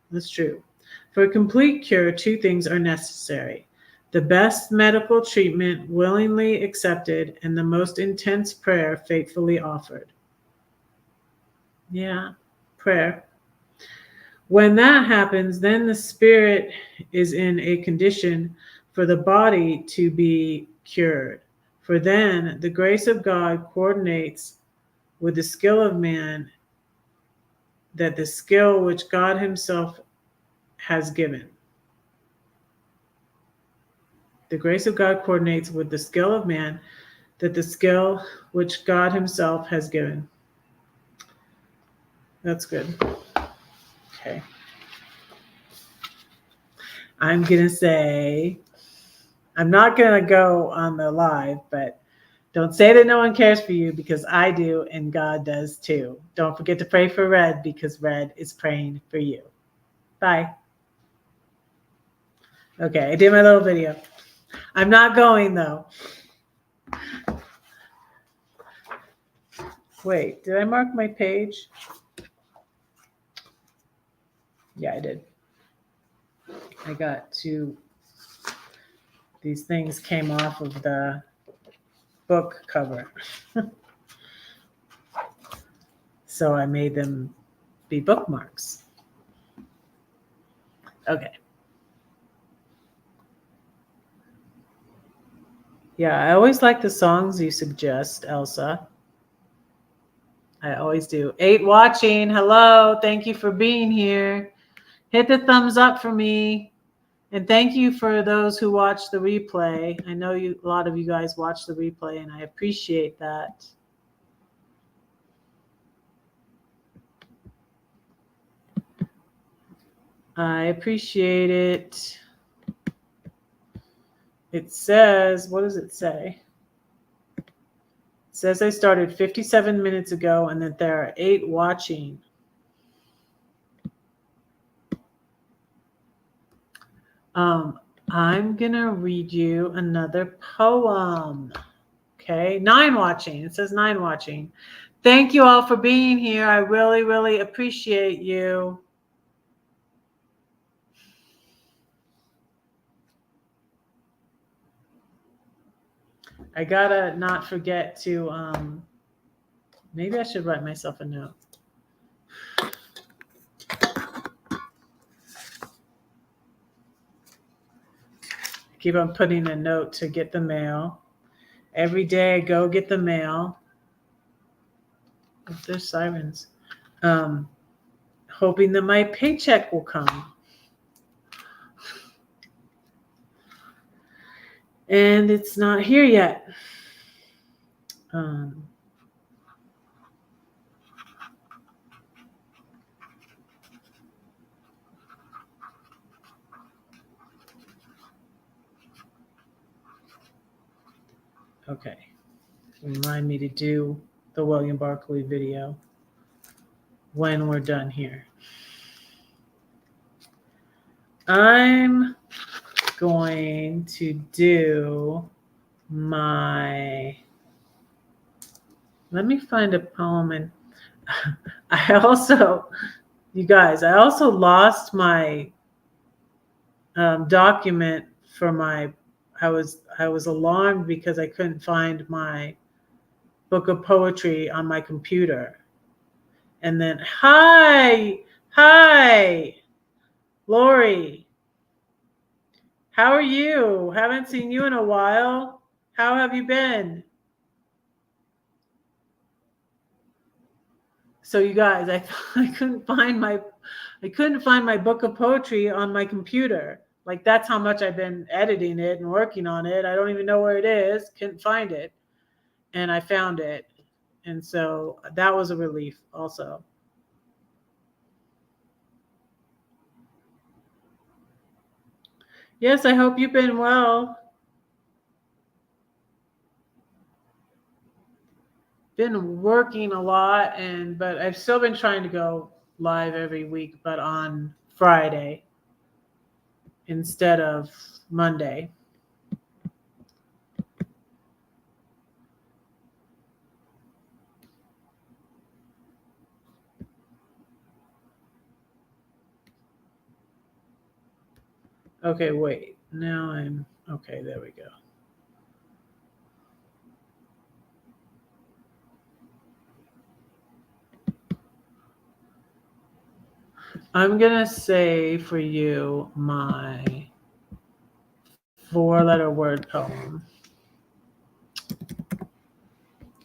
That's true. For a complete cure, two things are necessary: the best medical treatment willingly accepted, and the most intense prayer faithfully offered. Yeah, prayer. When that happens, then the spirit is in a condition for the body to be cured. For then the grace of God coordinates with the skill of man, that the skill which God Himself has given. The grace of God coordinates with the skill of man, that the skill which God Himself has given. That's good. Okay. I'm going to say, I'm not going to go on the live, but don't say that no one cares for you, because I do and God does too. Don't forget to pray for Red, because Red is praying for you. Bye. Okay, I did my little video. I'm not going though. Wait, did I mark my page? Yeah, I did. I got these things came off of the book cover. So I made them be bookmarks. Okay. Yeah, I always like the songs you suggest, Elsa. I always do. 8 watching. Hello. Thank you for being here. Hit the thumbs up for me. And thank you for those who watch the replay. I know a lot of you guys watch the replay, and I appreciate that. I appreciate it. It says, what does it say? It says I started 57 minutes ago, and that there are 8 watching. I'm going to read you another poem. Okay, 9 watching. It says 9 watching. Thank you all for being here. I really, really appreciate you. I gotta not forget to, maybe I should write myself a note. Keep on putting a note to get the mail. Every day I go get the mail. Oh, there's sirens. Hoping that my paycheck will come. And it's not here yet. Okay. Remind me to do the William Barclay video when we're done here. I'm going to do my, let me find a poem. And I also, you guys, I also lost my document for my, I was alarmed because I couldn't find my book of poetry on my computer. And then, hi, Lori. How are you? Haven't seen you in a while. How have you been? So you guys, I couldn't find my book of poetry on my computer. Like, that's how much I've been editing it and working on it. I don't even know where it is. Couldn't find it. And I found it. And so that was a relief also. Yes, I hope you've been well. Been working a lot, but I've still been trying to go live every week, but on Friday instead of Monday. Okay, wait. Now okay, there we go. I'm going to say for you my 4-letter word poem.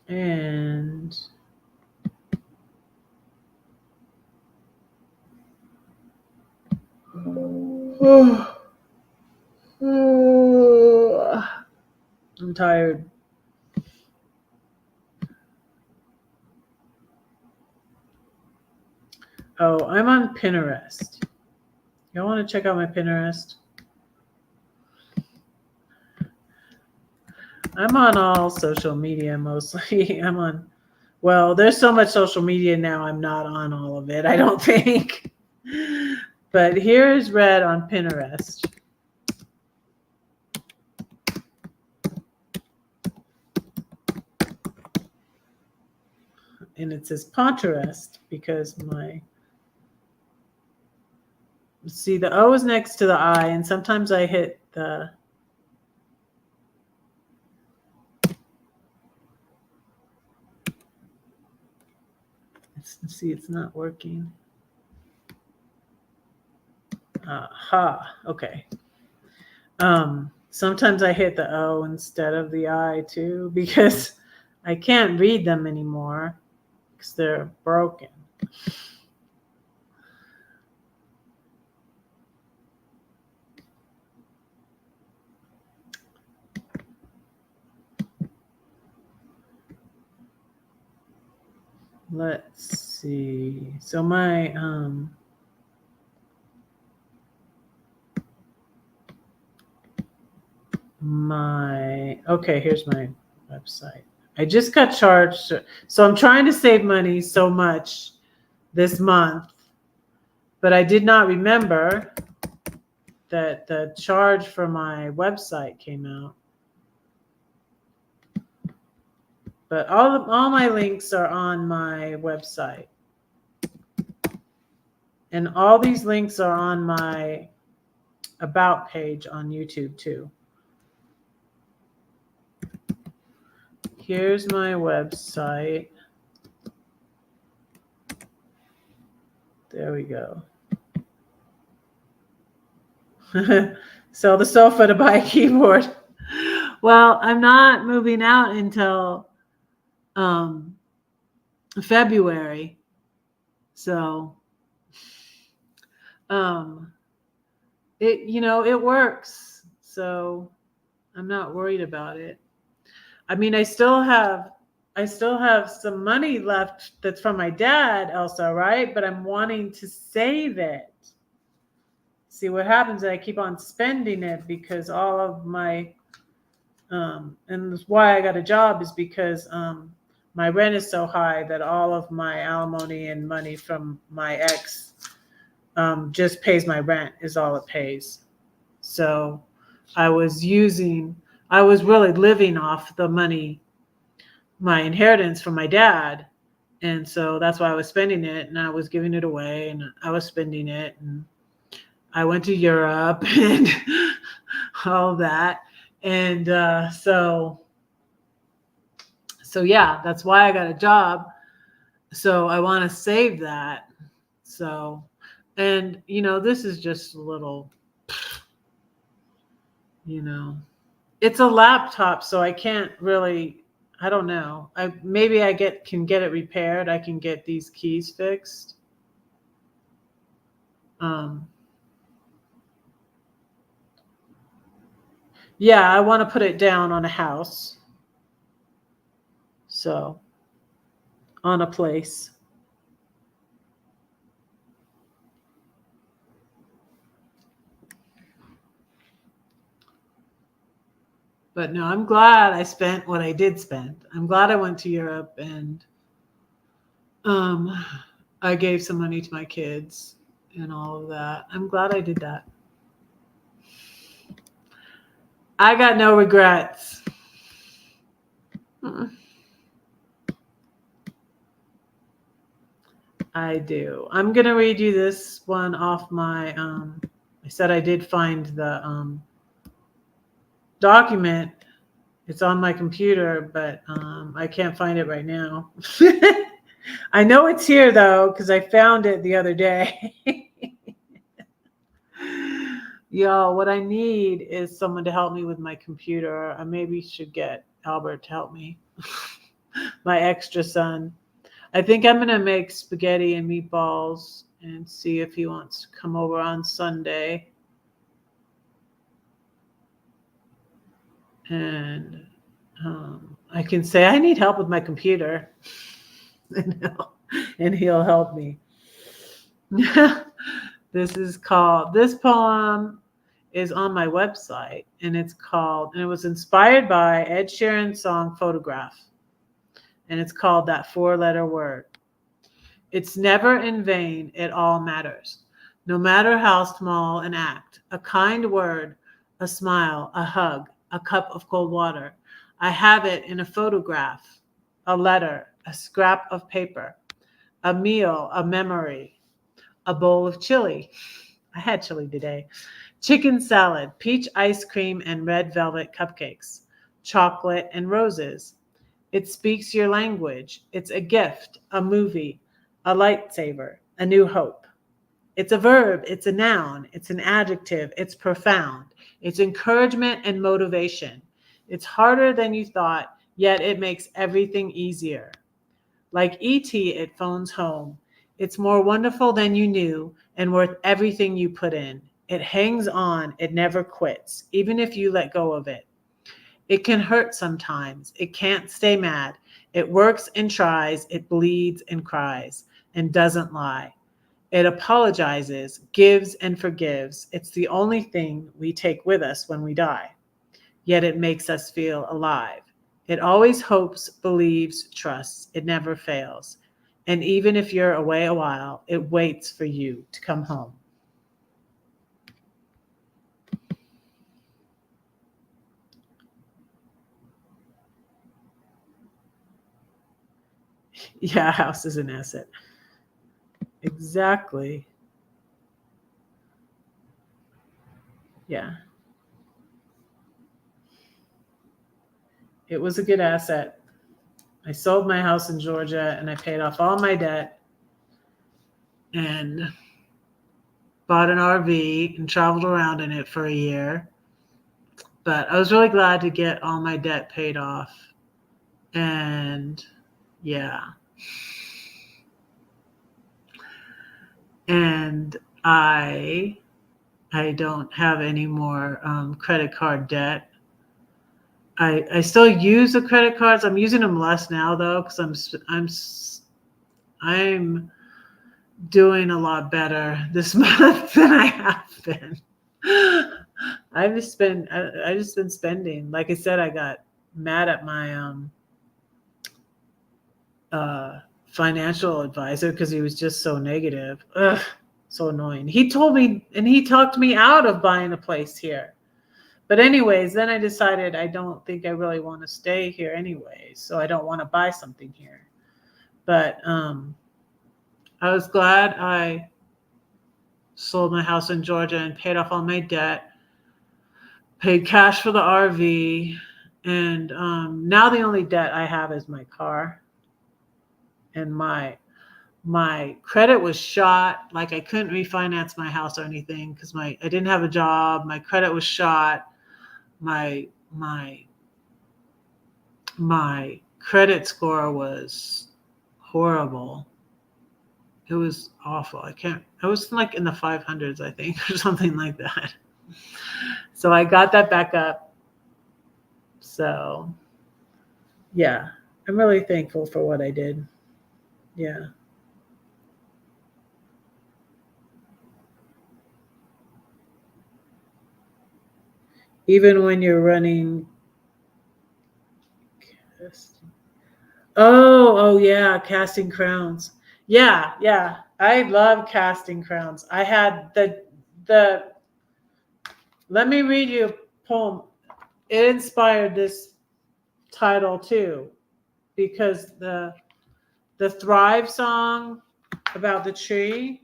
And I'm tired. Oh, I'm on Pinterest. Y'all want to check out my Pinterest? I'm on all social media mostly. Well, there's so much social media now, I'm not on all of it, I don't think. But here is red on Pinterest. And it says Pinterest because see, the O is next to the I, and sometimes I hit the see, it's not working. Aha, okay. Sometimes I hit the O instead of the I too, because I can't read them anymore because they're broken. Let's see. So okay, here's my website. I just got charged. So I'm trying to save money so much this month, but I did not remember that the charge for my website came out. But all my links are on my website. And all these links are on my About page on YouTube too. Here's my website. There we go. Sell the sofa to buy a keyboard. Well, I'm not moving out until February. So it works. So I'm not worried about it. I mean, I still have some money left that's from my dad, Elsa, right? But I'm wanting to save it. See, what happens is I keep on spending it because all of my and why I got a job is because my rent is so high that all of my alimony and money from my ex just pays my rent, is all it pays. So I was really living off the money, my inheritance from my dad. And so that's why I was spending it, and I was giving it away, and I was spending it, and I went to Europe and all of that. And so yeah, that's why I got a job. So I want to save that. So, and this is just a little, it's a laptop, so I can't really, I don't know. Maybe I can get it repaired. I can get these keys fixed. Yeah, I want to put it down on a house. So, on a place. But no, I'm glad I spent what I did spend. I'm glad I went to Europe and um, I gave some money to my kids and all of that. I'm glad I did that. I got no regrets. I do. I'm gonna read you this one off my. I said I did find the document. It's on my computer, but I can't find it right now. I know it's here though because I found it the other day. Yo, what I need is someone to help me with my computer. I maybe should get Albert to help me. My extra son. I think I'm gonna make spaghetti and meatballs and see if he wants to come over on Sunday. And I can say I need help with my computer, and he'll help me. This poem is on my website, and it was inspired by Ed Sheeran's song Photograph, and it's called That Four-Letter Word. It's never in vain, it all matters. No matter how small an act, a kind word, a smile, a hug, a cup of cold water. I have it in a photograph, a letter, a scrap of paper, a meal, a memory, a bowl of chili. I had chili today. Chicken salad, peach ice cream, and red velvet cupcakes, chocolate and roses. It speaks your language. It's a gift, a movie, a lightsaber, a new hope. It's a verb, it's a noun, it's an adjective, it's profound. It's encouragement and motivation. It's harder than you thought, yet it makes everything easier. Like E.T., it phones home. It's more wonderful than you knew and worth everything you put in. It hangs on, it never quits, even if you let go of it. It can hurt sometimes. It can't stay mad. It works and tries. It bleeds and cries and doesn't lie. It apologizes, gives and forgives. It's the only thing we take with us when we die. Yet it makes us feel alive. It always hopes, believes, trusts. It never fails. And even if you're away a while, it waits for you to come home. Yeah, a house is an asset. Exactly. Yeah. It was a good asset. I sold my house in Georgia and I paid off all my debt and bought an RV and traveled around in it for a year. But I was really glad to get all my debt paid off. And yeah. And I don't have any more credit card debt. I still use the credit cards. I'm using them less now though because I'm doing a lot better this month than I have been. I just been spending. Like I said, I got mad at my financial advisor because he was just so negative. Ugh, so annoying. He told me and he talked me out of buying a place here. But anyways, then I decided I don't think I really want to stay here anyways, so I don't want to buy something here. But I was glad I sold my house in Georgia and paid off all my debt, paid cash for the RV, and now the only debt I have is my car. And my credit was shot. Like I couldn't refinance my house or anything because I didn't have a job. My credit was shot. My credit score was horrible. It was awful. I was like in the 500s, I think, or something like that. So I got that back up So, yeah, I'm really thankful for what I did. Yeah. Even when you're running. Oh, yeah, Casting Crowns. Yeah, yeah. I love Casting Crowns. I had the let me read you a poem. It inspired this title too, because the Thrive song about the tree.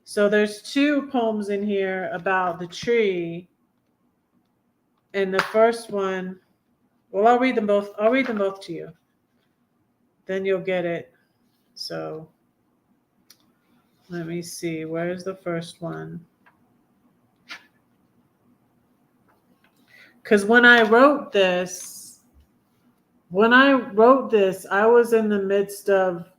So there's two poems in here about the tree. And the first one, well, I'll read them both. I'll read them both to you. Then you'll get it. So let me see. Where's the first one? Because when I wrote this, I was in the midst of,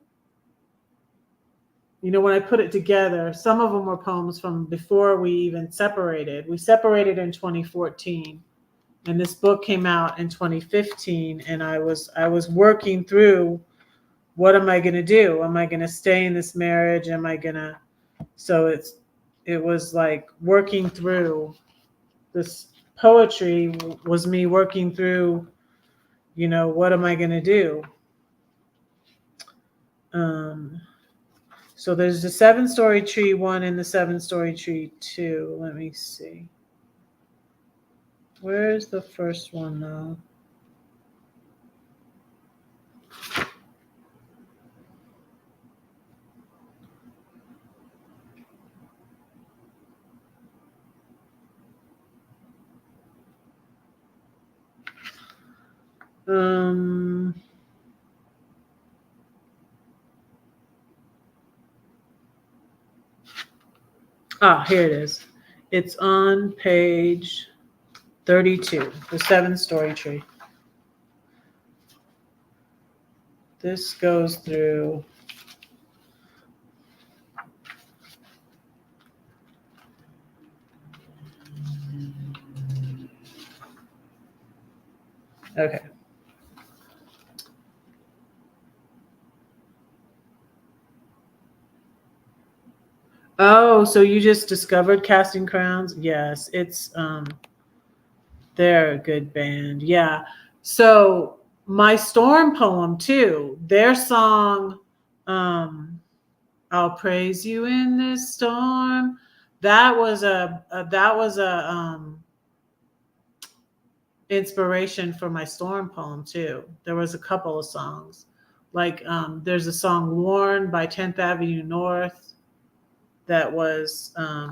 when I put it together, some of them were poems from before we even separated. We separated in 2014, and this book came out in 2015. And I was working through, what am I going to do? Am I going to stay in this marriage? Am I going to? So it was like working through this poetry was me working through, what am I going to do? So there's the 7-story tree 1 and the 7-story tree 2. Let me see. Where's the first one though? Here it is. It's on page 32, the 7-story tree. This goes through. Okay. Oh, so you just discovered Casting Crowns? Yes, it's they're a good band. Yeah. So my Storm poem too, their song, I'll praise you in this storm. That was a inspiration for my Storm poem too. There was a couple of songs. Like there's a song Worn by 10th Avenue North that was uh,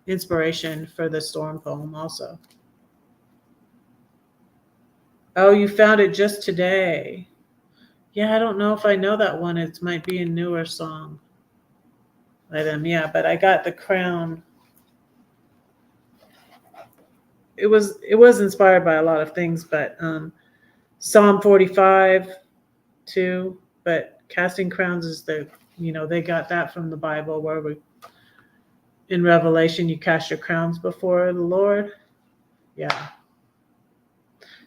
inspiration for the Storm poem also. Oh, you found it just today. Yeah, I don't know if I know that one. It might be a newer song by them. Yeah, but I got the Crown. It was inspired by a lot of things, but Psalm 45 too. But Casting Crowns is they got that from the Bible, where in Revelation you cast your crowns before the Lord. Yeah.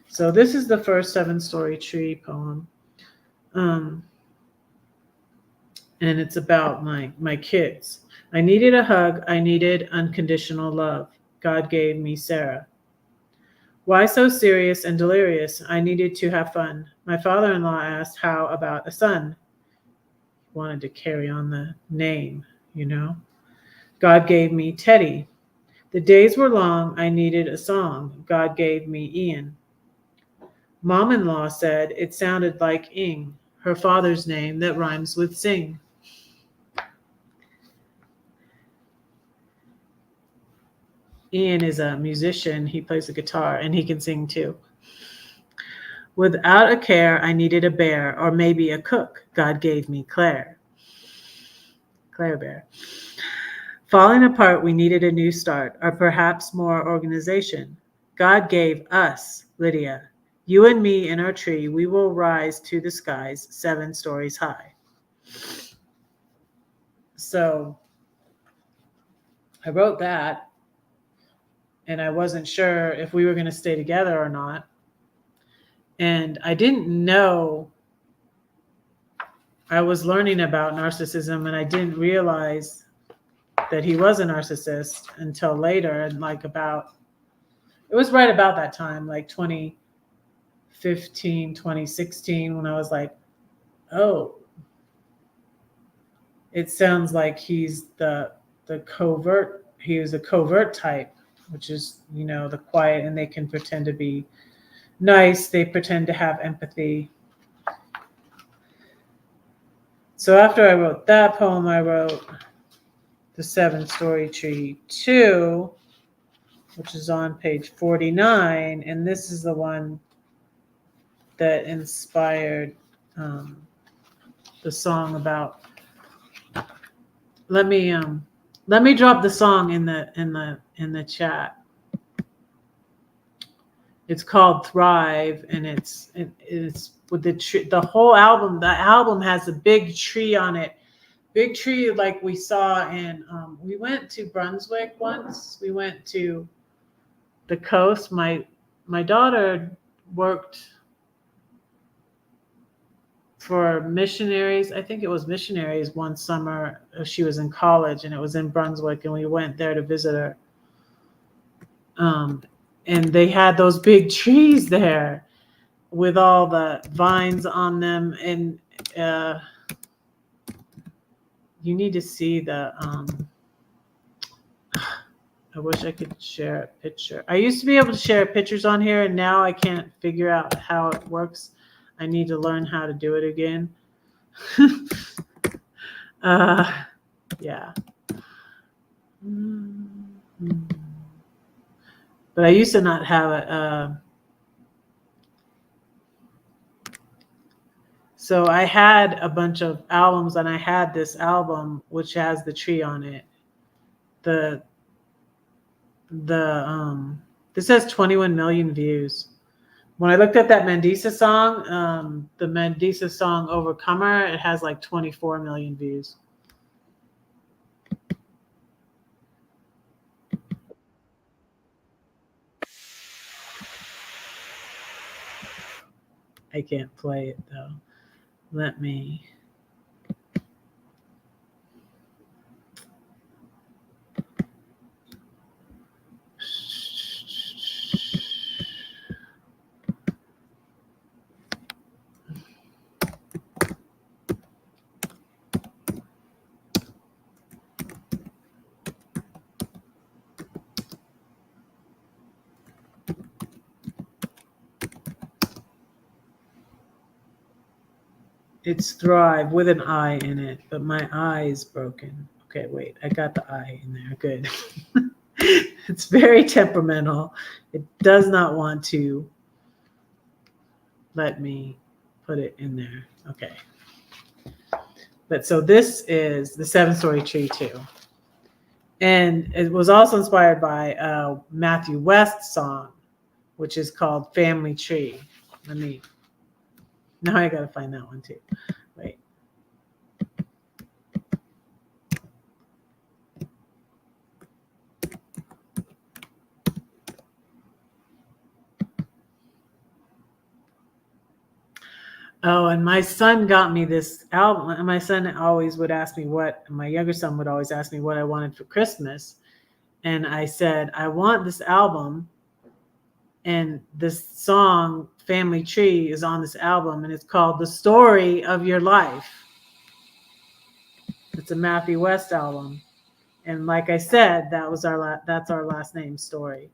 So this is the first 7-story tree poem. And it's about my kids. I needed a hug. I needed unconditional love. God gave me Sarah. Why so serious and delirious? I needed to have fun. My father-in-law asked how about a son. He wanted to carry on the name, God gave me Teddy. The days were long. I needed a song. God gave me Ian. Mom-in-law said it sounded like Ing, her father's name that rhymes with sing. Ian is a musician. He plays the guitar and he can sing too. Without a care, I needed a bear or maybe a cook. God gave me Claire. Claire Bear. Falling apart, we needed a new start or perhaps more organization. God gave us Lydia. You and me in our tree, we will rise to the skies 7 stories high. So I wrote that. and I wasn't sure if we were going to stay together or not. And I didn't know. I was learning about narcissism, and I didn't realize that he was a narcissist until later. And it was right about that time, like 2015, 2016, when I was like, oh, it sounds like he's he was a covert type, which is, the quiet, and they can pretend to be nice. They pretend to have empathy. So after I wrote that poem, I wrote The 7-Story Tree 2, which is on page 49. And this is the one that inspired the song about. Let me drop the song in the chat. It's called Thrive, and it's with the whole album. The album has a big tree on it. Big tree, like we saw in, we went to Brunswick once. We went to the coast. My daughter worked for missionaries. I think it was missionaries one summer. She was in college, and it was in Brunswick, and we went there to visit her. And they had those big trees there with all the vines on them. And you need to see the, I wish I could share a picture. I used to be able to share pictures on here, and now I can't figure out how it works. I need to learn how to do it again. Yeah. But I used to not have it. So I had a bunch of albums, and I had this album which has the tree on it. This has 21 million views. When I looked at that Mandisa song, the Mandisa song Overcomer, it has like 24 million views. I can't play it though. Let me. It's Thrive with an I in it, but my I is broken. Okay, wait, I got the I in there. Good. It's very temperamental. It does not want to let me put it in there. Okay. But so this is the 7-Story Tree 2. And it was also inspired by a Matthew West song, which is called Family Tree. Now I got to find that one too. Wait. Oh, and my son got me this album. And my son always would ask me my younger son would always ask me what I wanted for Christmas. And I said, I want this album. And this song, Family Tree, is on this album, and it's called The Story of Your Life. It's a Matthew West album. And like I said, that's our last name, Story.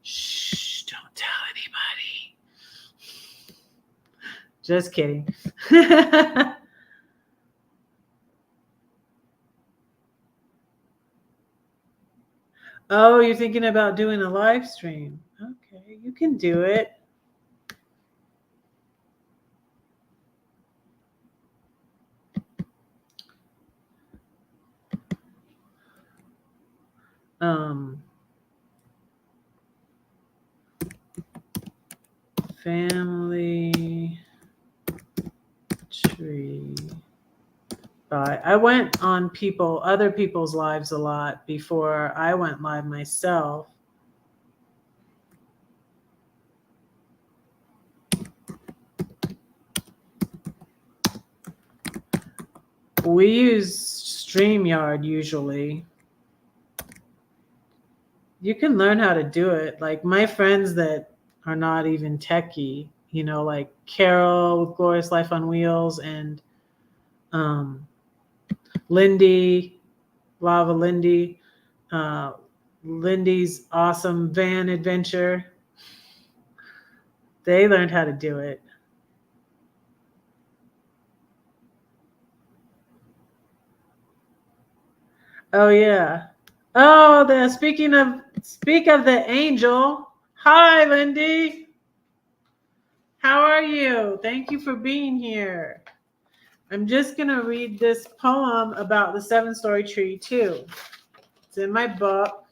Shh, don't tell anybody. Just kidding. Oh, you're thinking about doing a live stream. Okay, you can do it. Family Tree. I went on other people's lives a lot before I went live myself. We use StreamYard usually. You can learn how to do it. Like my friends that are not even techie, like Carol with Glorious Life on Wheels and Lindy, Lava Lindy, Lindy's awesome van adventure. They learned how to do it. Oh yeah. Oh, speak of the angel. Hi, Lindy. How are you? Thank you for being here. I'm just gonna read this poem about the 7-story tree too. It's in my book.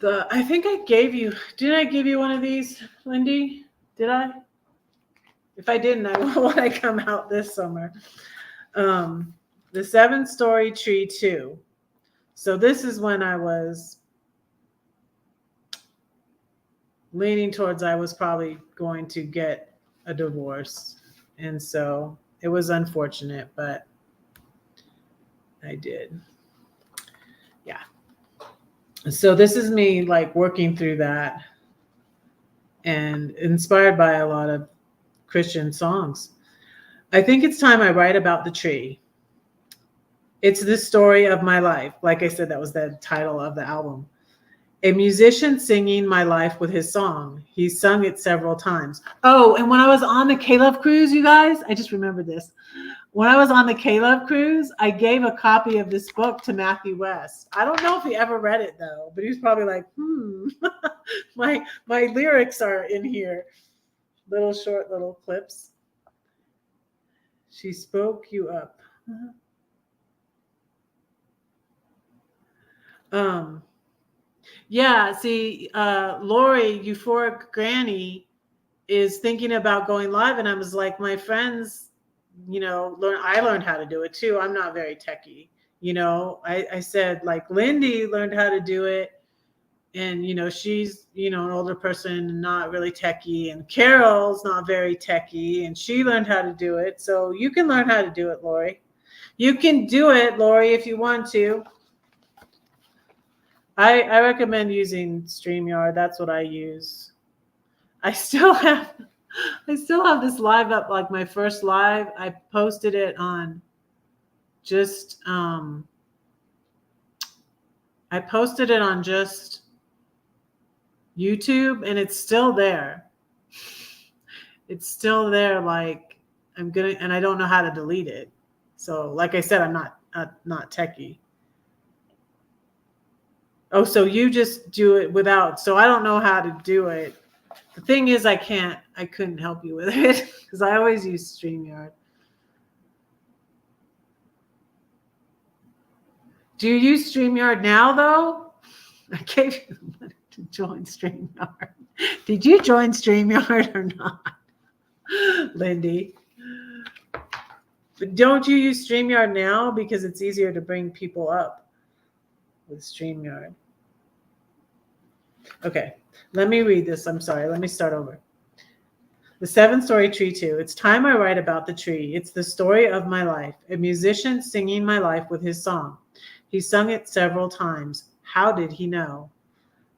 I think I gave you. Didn't I give you one of these, Lindy? Did I? If I didn't, I will when I come out this summer. The 7-story tree too. So this is when I was leaning towards I was probably going to get a divorce. And so it was unfortunate, but I did. Yeah. So this is me like working through that and inspired by a lot of Christian songs. I think it's time I write about the tree. It's the story of my life. Like I said, that was the title of the album. A musician singing my life with his song. He sung it several times. Oh, and when I was on the K-Love cruise, you guys, I just remembered this. When I was on the K-Love cruise, I gave a copy of this book to Matthew West. I don't know if he ever read it though, but he was probably like, my lyrics are in here. Short little clips. She spoke you up. Yeah, see, Lori, Euphoric Granny, is thinking about going live, and I was like, my friends, I learned how to do it too. I'm not very techie. I said like Lindy learned how to do it, and she's an older person, not really techie, and Carol's not very techie, and she learned how to do it. So you can learn how to do it, Lori. You can do it, Lori, if you want to. I recommend using StreamYard. That's what I use. I still have this live up, like my first live. I posted it on just YouTube, and it's still there. It's still there. Like and I don't know how to delete it. So like I said, I'm not techie. Oh, so you just do it without. So I don't know how to do it. The thing is, I couldn't help you with it because I always use StreamYard. Do you use StreamYard now, though? I gave you the money to join StreamYard. Did you join StreamYard or not, Lindy? But don't you use StreamYard now because it's easier to bring people up with StreamYard? Okay, let me read this. I'm sorry. Let me start over. The 7-story tree too. It's time I write about the tree. It's the story of my life. A musician singing my life with his song. He sung it several times. How did he know?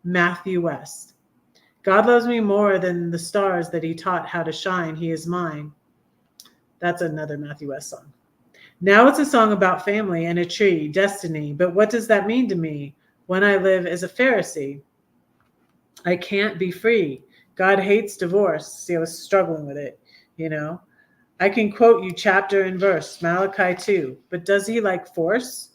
Matthew West. God loves me more than the stars that he taught how to shine. He is mine. That's another Matthew West song. Now it's a song about family and a tree, destiny. But what does that mean to me when I live as a Pharisee? I can't be free. God hates divorce. See, I was struggling with it, I can quote you chapter and verse, Malachi 2, but does he like force?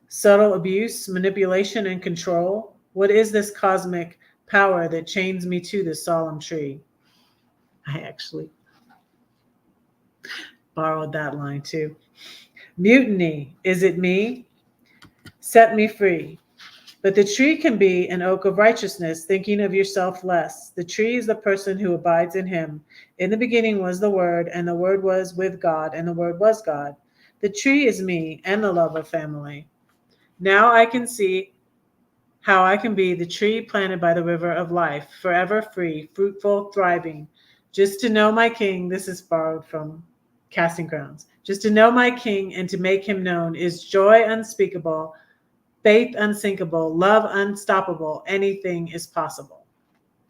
Subtle abuse, manipulation, and control? What is this cosmic power that chains me to this solemn tree? I actually borrowed that line too. Mutiny, is it me? Set me free. But the tree can be an oak of righteousness, thinking of yourself less. The tree is the person who abides in him. In the beginning was the Word, and the Word was with God, and the Word was God. The tree is me and the love of family. Now I can see how I can be the tree planted by the river of life, forever free, fruitful, thriving, Just to know my king, this is borrowed from Casting Crowns. Just to know my king and to make him known is joy unspeakable, faith unsinkable, love unstoppable. Anything is possible.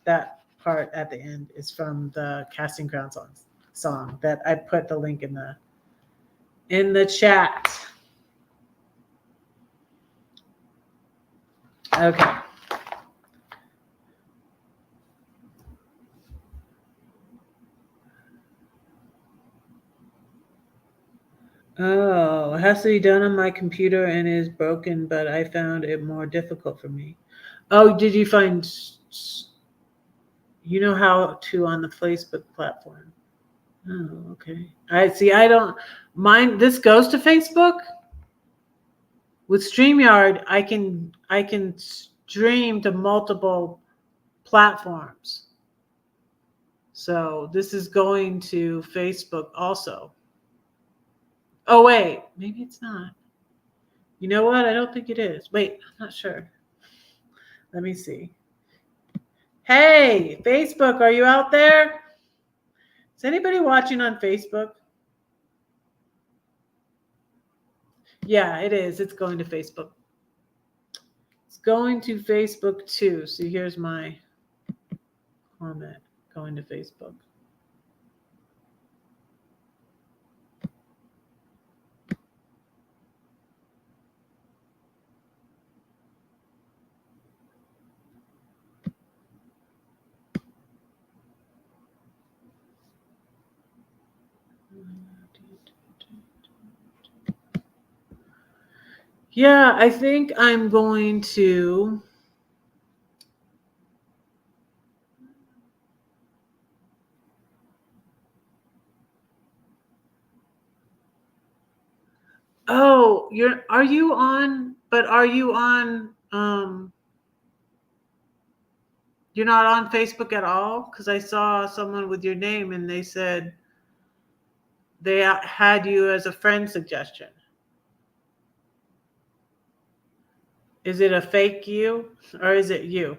That part at the end is from the Casting Crowns song that I put the link in the chat. Okay. Oh, it has to be done on my computer and is broken, but I found it more difficult for me. Oh, did you find, you know how to on the Facebook platform? Oh, okay. I see. I don't mind. This goes to Facebook. With StreamYard, I can stream to multiple platforms. So this is going to Facebook also. Oh wait, maybe it's not. You know what? I don't think it is. Wait, I'm not sure. Let me see. Hey, Facebook, are you out there? Is anybody watching on Facebook? Yeah, it is. It's going to Facebook. It's going to Facebook too. So here's my comment going to Facebook. Yeah, I think I'm going to. Oh, are you on? But are you on? You're not on Facebook at all? Because I saw someone with your name and they said they had you as a friend suggestion. Is it a fake you or is it you?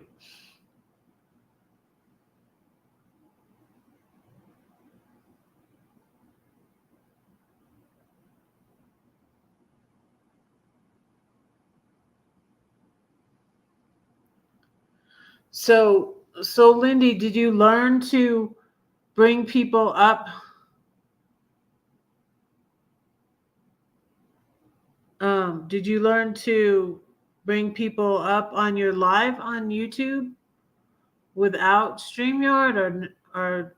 So Lindy, did you learn to bring people up? Did you learn to bring people up on your live on YouTube without StreamYard or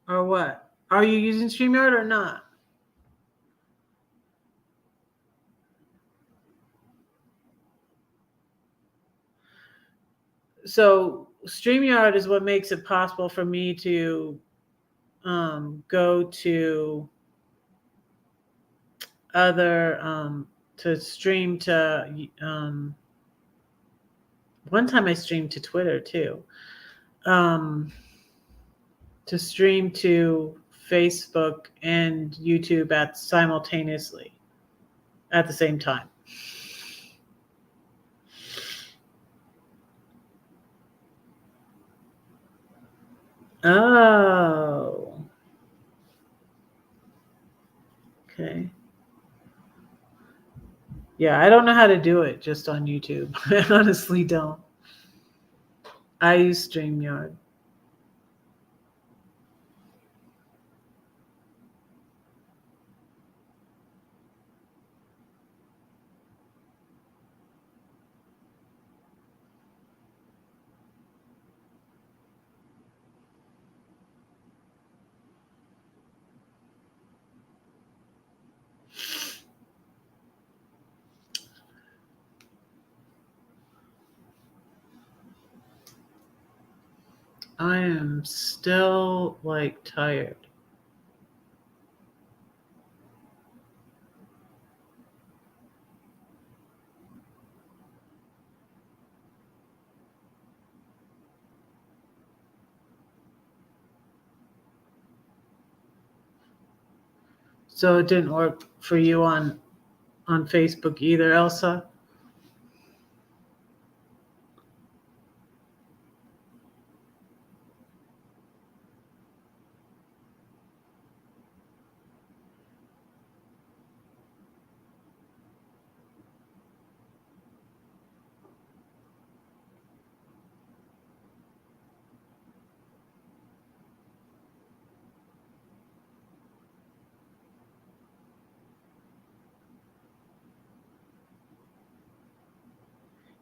what? Are you using StreamYard or not? So StreamYard is what makes it possible for me to go to other to stream to one time I streamed to Twitter too. To stream to Facebook and YouTube at simultaneously at the same time. Oh. Okay. Yeah, I don't know how to do it just on YouTube. I honestly don't. I use StreamYard. I am still like tired. So it didn't work for you on Facebook either, Elsa?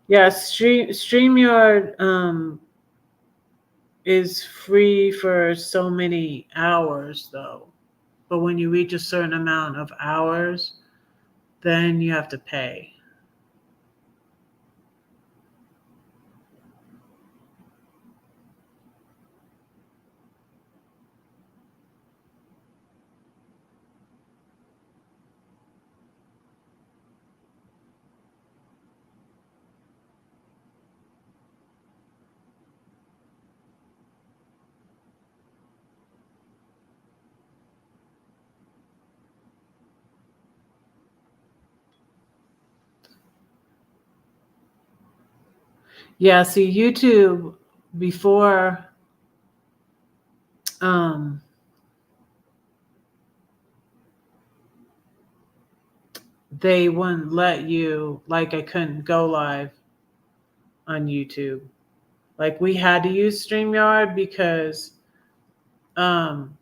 Yeah, StreamYard is free for so many hours though. But when you reach a certain amount of hours, then you have to pay. Yeah, see YouTube before um they wouldn't let you, like I couldn't go live on YouTube. Like we had to use StreamYard because um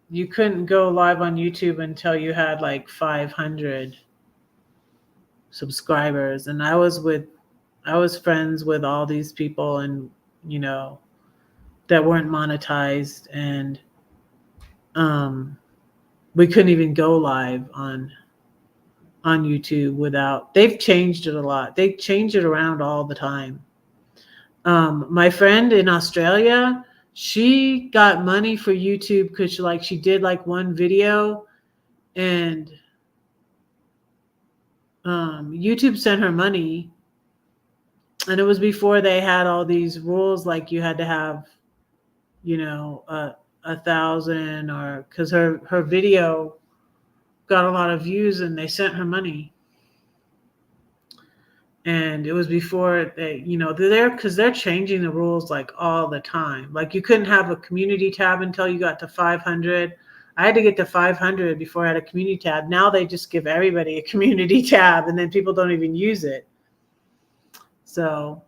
you couldn't go live on YouTube until you had like 500 subscribers, and I was friends with all these people, and you know, that weren't monetized, and um we couldn't even go live on YouTube without. They've changed it a lot. They change it around all the time. My friend in Australia, she got money for YouTube because she did like one video, and YouTube sent her money, and it was before they had all these rules like you had to have, you know, 1,000, or because her video got a lot of views and they sent her money. And it was before they, you know, they're because they're changing the rules like all the time. Like you couldn't have a community tab until you got to 500. I had to get to 500 before I had a community tab. Now they just give everybody a community tab, and then people don't even use it. So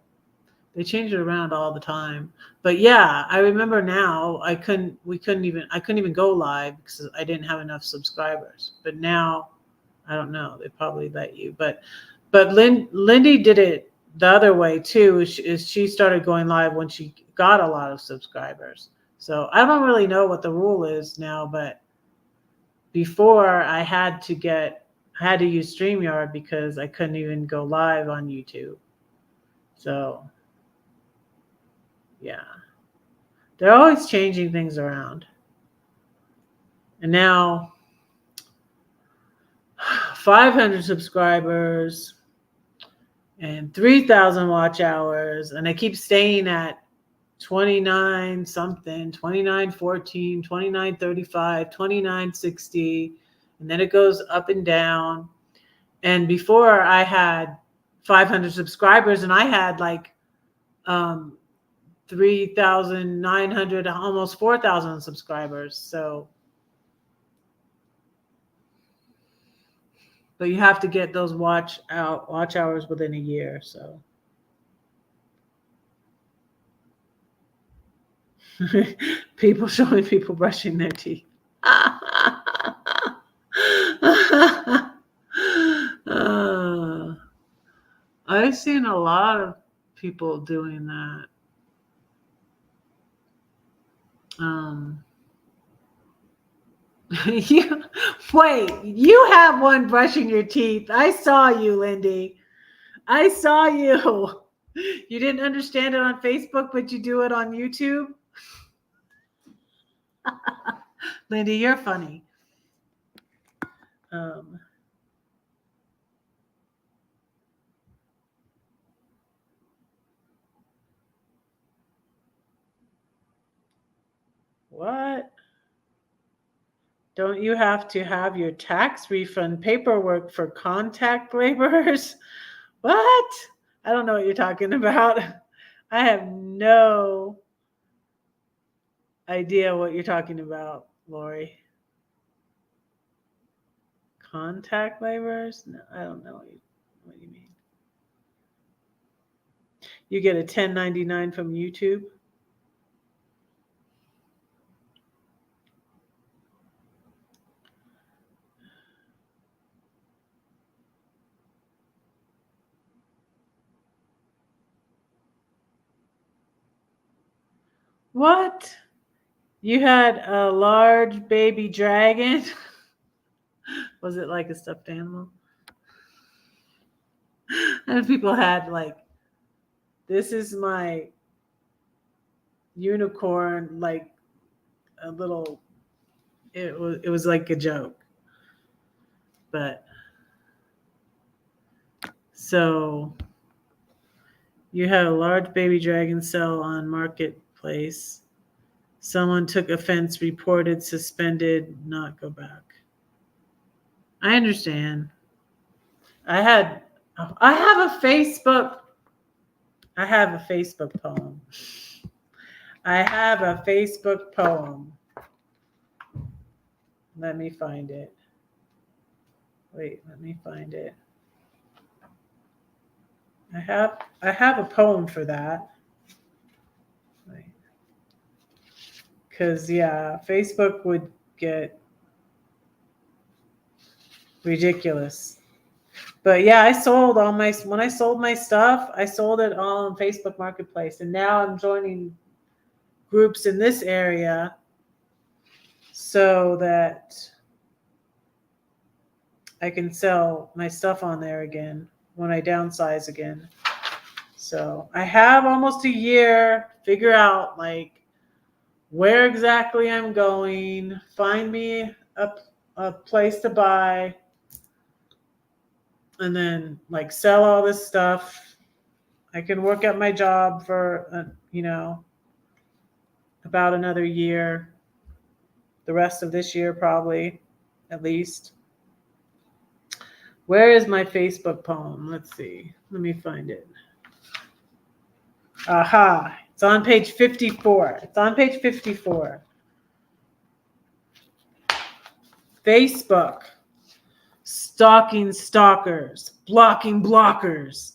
they change it around all the time. But yeah, I remember now I couldn't even go live because I didn't have enough subscribers. But now I don't know. They probably let you. But Lindy did it the other way too. Is she started going live when she got a lot of subscribers. So I don't really know what the rule is now, but before I had to use StreamYard because I couldn't even go live on YouTube. So yeah, they're always changing things around. And now 500 subscribers and 3,000 watch hours, and I keep staying at 29 something, 29.14, 29.35, 29.60, and then it goes up and down. And before I had 500 subscribers, and I had like 3,900, almost 4,000 subscribers. So, but you have to get those watch hours within a year. So people showing people brushing their teeth. I've seen a lot of people doing that. Um, you, wait, you have one brushing your teeth. I saw you, Lindy. I saw you. You didn't understand it on Facebook, but you do it on YouTube. Lindy, you're funny. Um, what? Don't you have to have your tax refund paperwork for contact laborers? What? I don't know what you're talking about. I have no idea what you're talking about, Lori. Contact laborers? No, I don't know what you mean. You get a 1099 from YouTube? What? You had a large baby dragon? Was it like a stuffed animal? And people had like, this is my unicorn, like a little. It was like a joke, but so you had a large baby dragon sell on marketplace. Someone took offense, reported, suspended, not go back. I understand. I had I have a Facebook I have a Facebook poem. I have a Facebook poem. Let me find it. Wait, let me find it. I have a poem for that. Cause yeah, Facebook would get ridiculous. But yeah, I sold all my when I sold my stuff, I sold it all on Facebook Marketplace, and now I'm joining groups in this area so that I can sell my stuff on there again when I downsize again. So I have almost a year figure out like where exactly I'm going, find me a place to buy, and then like sell all this stuff. I can work at my job for, about another year, the rest of this year, probably, at least. Where is my Facebook poem? Let's see. Let me find it. Aha. It's on page 54. It's on page 54. Facebook. Stalking stalkers. Blocking blockers.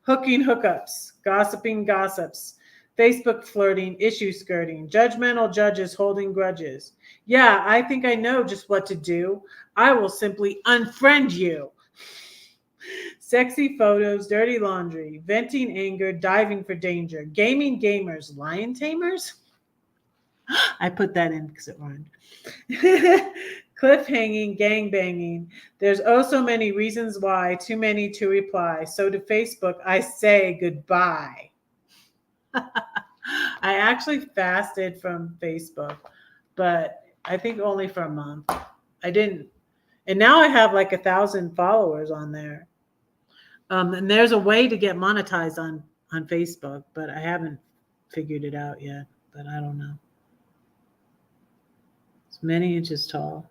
Hooking hookups. Gossiping gossips. Facebook flirting, issue skirting, judgmental judges holding grudges. Yeah, I think I know just what to do. I will simply unfriend you. Sexy photos, dirty laundry, venting anger, diving for danger, gaming gamers, lion tamers. I put that in because it rhymed. Cliff hanging, gang banging. There's oh so many reasons why, too many to reply. So to Facebook, I say goodbye. I actually fasted from Facebook, but I think only for a month. I didn't, and now I have like 1,000 followers on there. And there's a way to get monetized on Facebook, but I haven't figured it out yet. But I don't know. It's many inches tall.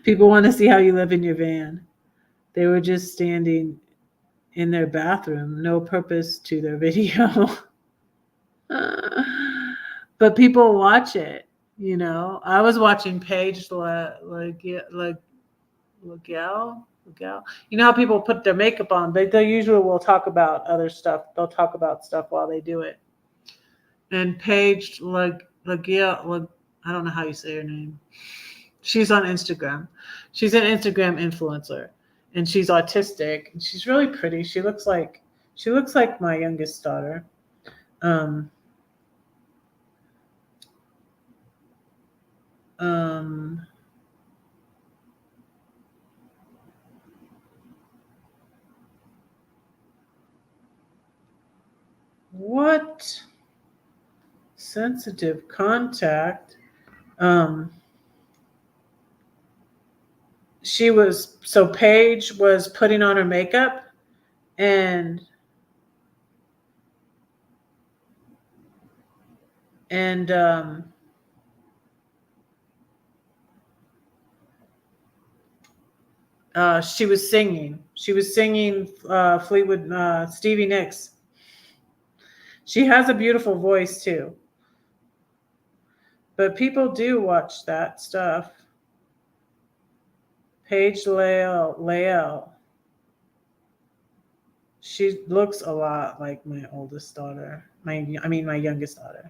People want to see how you live in your van. They were just standing in their bathroom, no purpose to their video. But people watch it, I was watching Paige Legal. You know how people put their makeup on? They usually will talk about other stuff. They'll talk about stuff while they do it. And Paige Legal, I don't know how you say her name. She's on Instagram. She's an Instagram influencer, and she's autistic. And she's really pretty. She looks like my youngest daughter. Um, um, what sensitive contact? Um, Paige was putting on her makeup, and and she was singing. She was singing Fleetwood Stevie Nicks. She has a beautiful voice too. But people do watch that stuff. Paige Lael. She looks a lot like my oldest daughter. My youngest daughter.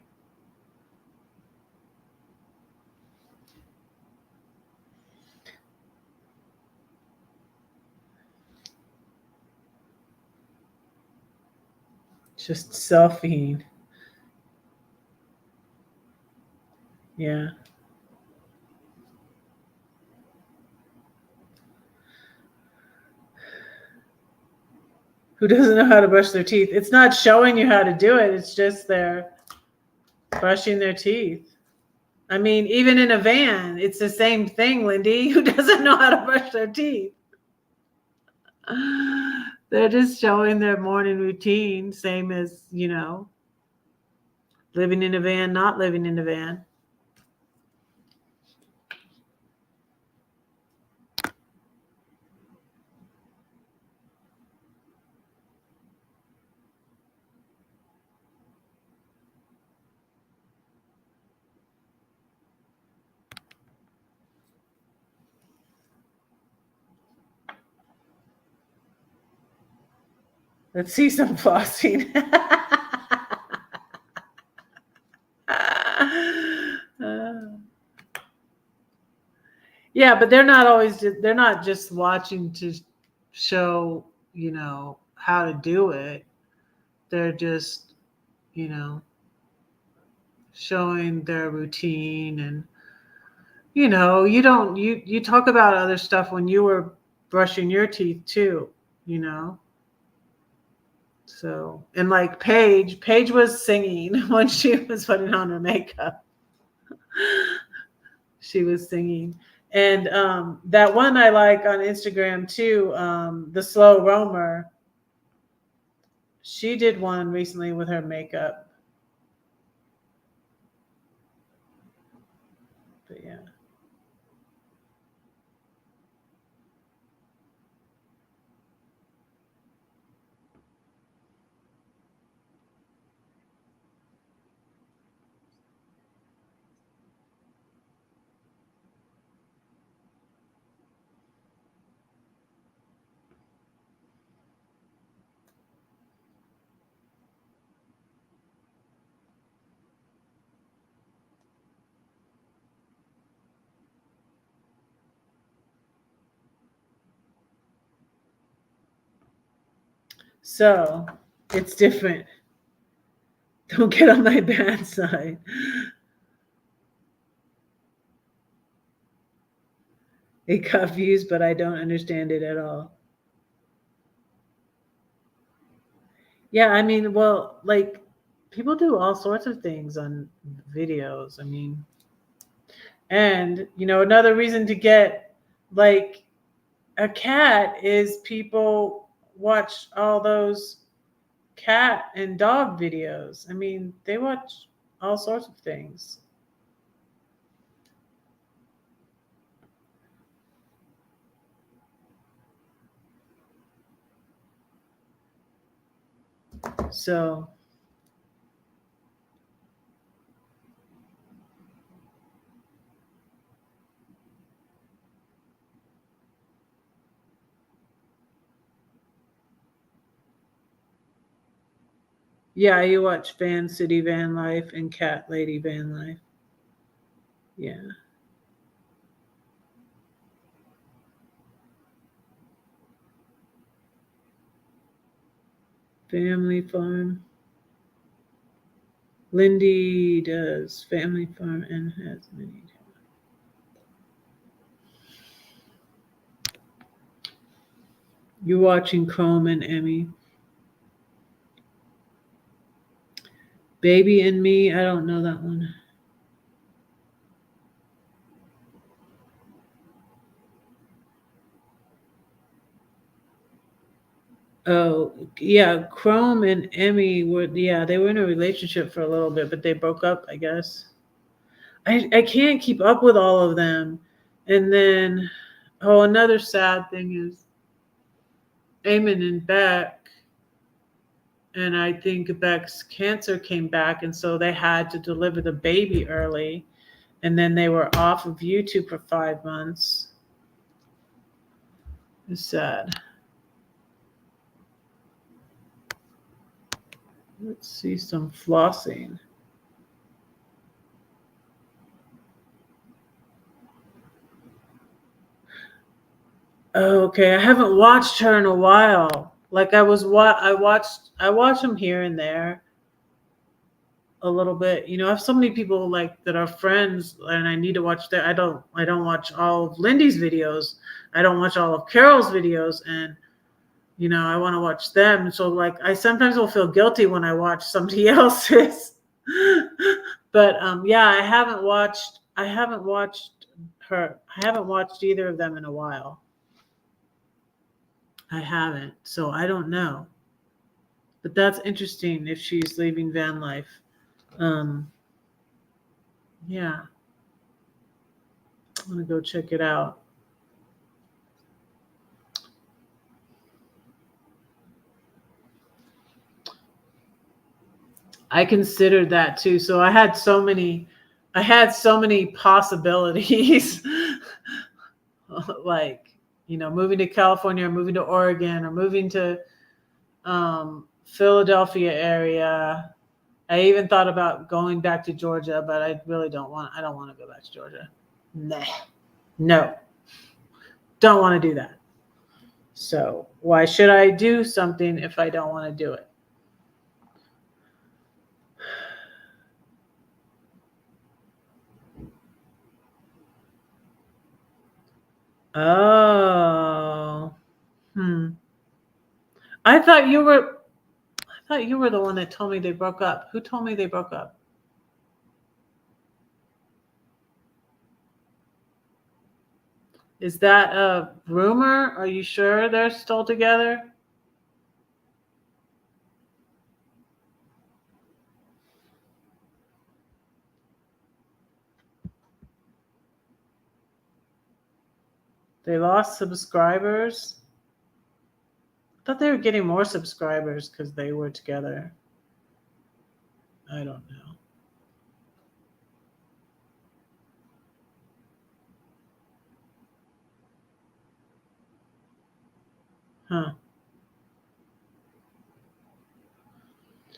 Just selfie. Yeah. Who doesn't know how to brush their teeth? It's not showing you how to do it. It's just they're brushing their teeth. I mean, even in a van, it's the same thing, Lindy. Who doesn't know how to brush their teeth? They're just showing their morning routine, same as, living in a van, not living in a van. Let's see some flossing. Yeah, but they're not just watching to show, how to do it. They're just, showing their routine. And you talk about other stuff when you were brushing your teeth too, so, and like Paige was singing when she was putting on her makeup. She was singing. And that one I like on Instagram too, the Slow Roamer, she did one recently with her makeup. But yeah. So it's different. Don't get on my bad side. It got views, but I don't understand it at all. Yeah, I mean, well, like people do all sorts of things on videos. I mean, and another reason to get like a cat is people watch all those cat and dog videos. I mean, they watch all sorts of things. So, yeah, you watch Fan City Van Life and Cat Lady Van Life. Yeah. Family Farm. Lindy does Family Farm and has many. You're watching Chrome and Emmy. Baby and Me, I don't know that one. Oh, yeah, Chrome and Emmy they were in a relationship for a little bit, but they broke up, I guess. I can't keep up with all of them. And then, another sad thing is Eamon and Beck. And I think Beck's cancer came back, and so they had to deliver the baby early. And then they were off of YouTube for 5 months. It's sad. Let's see some flossing. Oh, okay, I haven't watched her in a while. Like I watch them here and there a little bit. You know, I have so many people like that are friends, and I need to watch their. I don't watch all of Lindy's videos. I don't watch all of Carol's videos, and you know, I want to watch them. So like, I sometimes will feel guilty when I watch somebody else's. But yeah, I haven't watched her. I haven't watched either of them in a while. I haven't, so I don't know. But that's interesting if she's leaving van life. Um, yeah, I'm gonna go check it out. I considered that too. So I had so many possibilities. Like, you know, moving to California or moving to Oregon or moving to Philadelphia area. I even thought about going back to Georgia, but I really I don't want to go back to Georgia. Nah, no, don't want to do that. So why should I do something if I don't want to do it? Oh, I thought you were. I thought you were the one that told me they broke up. Who told me they broke up? Is that a rumor? Are you sure they're still together? They lost subscribers. I thought they were getting more subscribers because they were together. I don't know. Huh.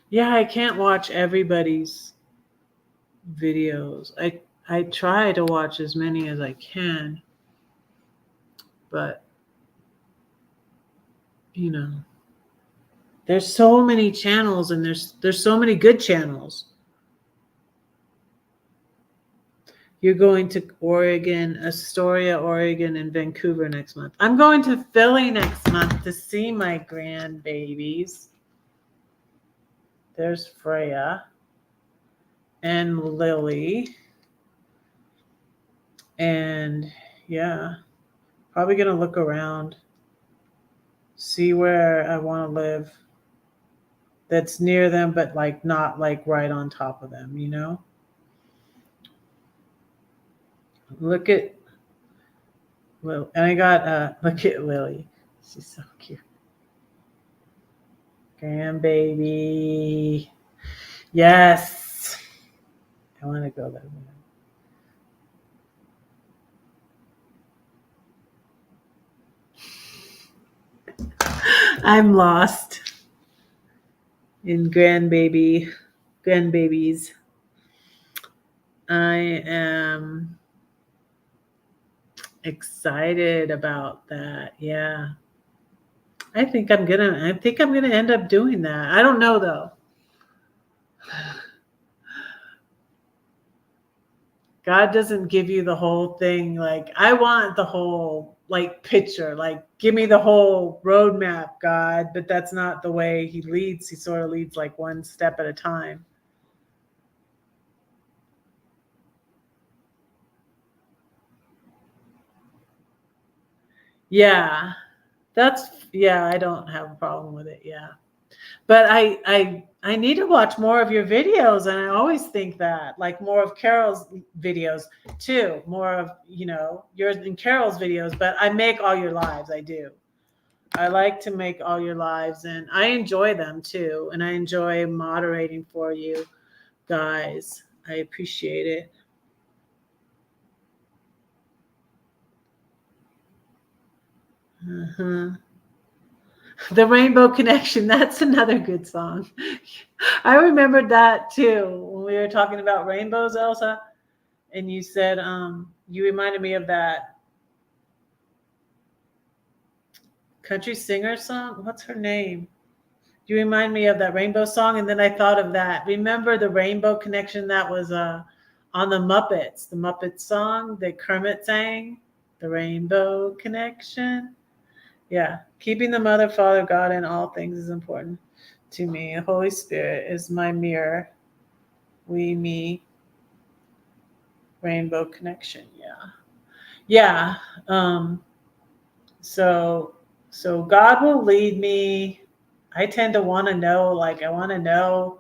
Yeah, I can't watch everybody's videos. I try to watch as many as I can, but you know, there's so many channels and there's so many good channels. You're going to Oregon, Astoria, Oregon, and Vancouver next month. I'm going to Philly next month to see my grandbabies. There's Freya and Lily. And yeah, probably going to look around, see where I want to live that's near them, but like not like right on top of them, you know? Look at Lil, and I got look at Lily. She's so cute. Grandbaby. Yes. I want to go there. I'm lost in grandbabies. I am excited about that. Yeah. I think I'm gonna end up doing that. I don't know though. God doesn't give you the whole thing. Like, I want the whole like picture. Like, give me the whole roadmap, God. But that's not the way He leads. He sort of leads like one step at a time. Yeah, yeah. I don't have a problem with it. Yeah. But I need to watch more of your videos, and I always think that, like, more of Carol's videos too, more of, you know, yours and Carol's videos. But I make all your lives. I do. I like to make all your lives, and I enjoy them too, and I enjoy moderating for you guys. I appreciate it. Uh-huh. The Rainbow Connection, that's another good song. I remembered that too when we were talking about rainbows, Elsa, and you said you reminded me of that. country singer song. What's her name? You remind me of that Rainbow song, and then I thought of that. Remember the Rainbow Connection that was on the Muppets song that Kermit sang, the Rainbow Connection. Yeah, keeping the Mother, Father, God in all things is important to me. The Holy Spirit is my mirror. We, me, Rainbow Connection. Yeah, yeah. So God will lead me. I tend to want to know, like I want to know,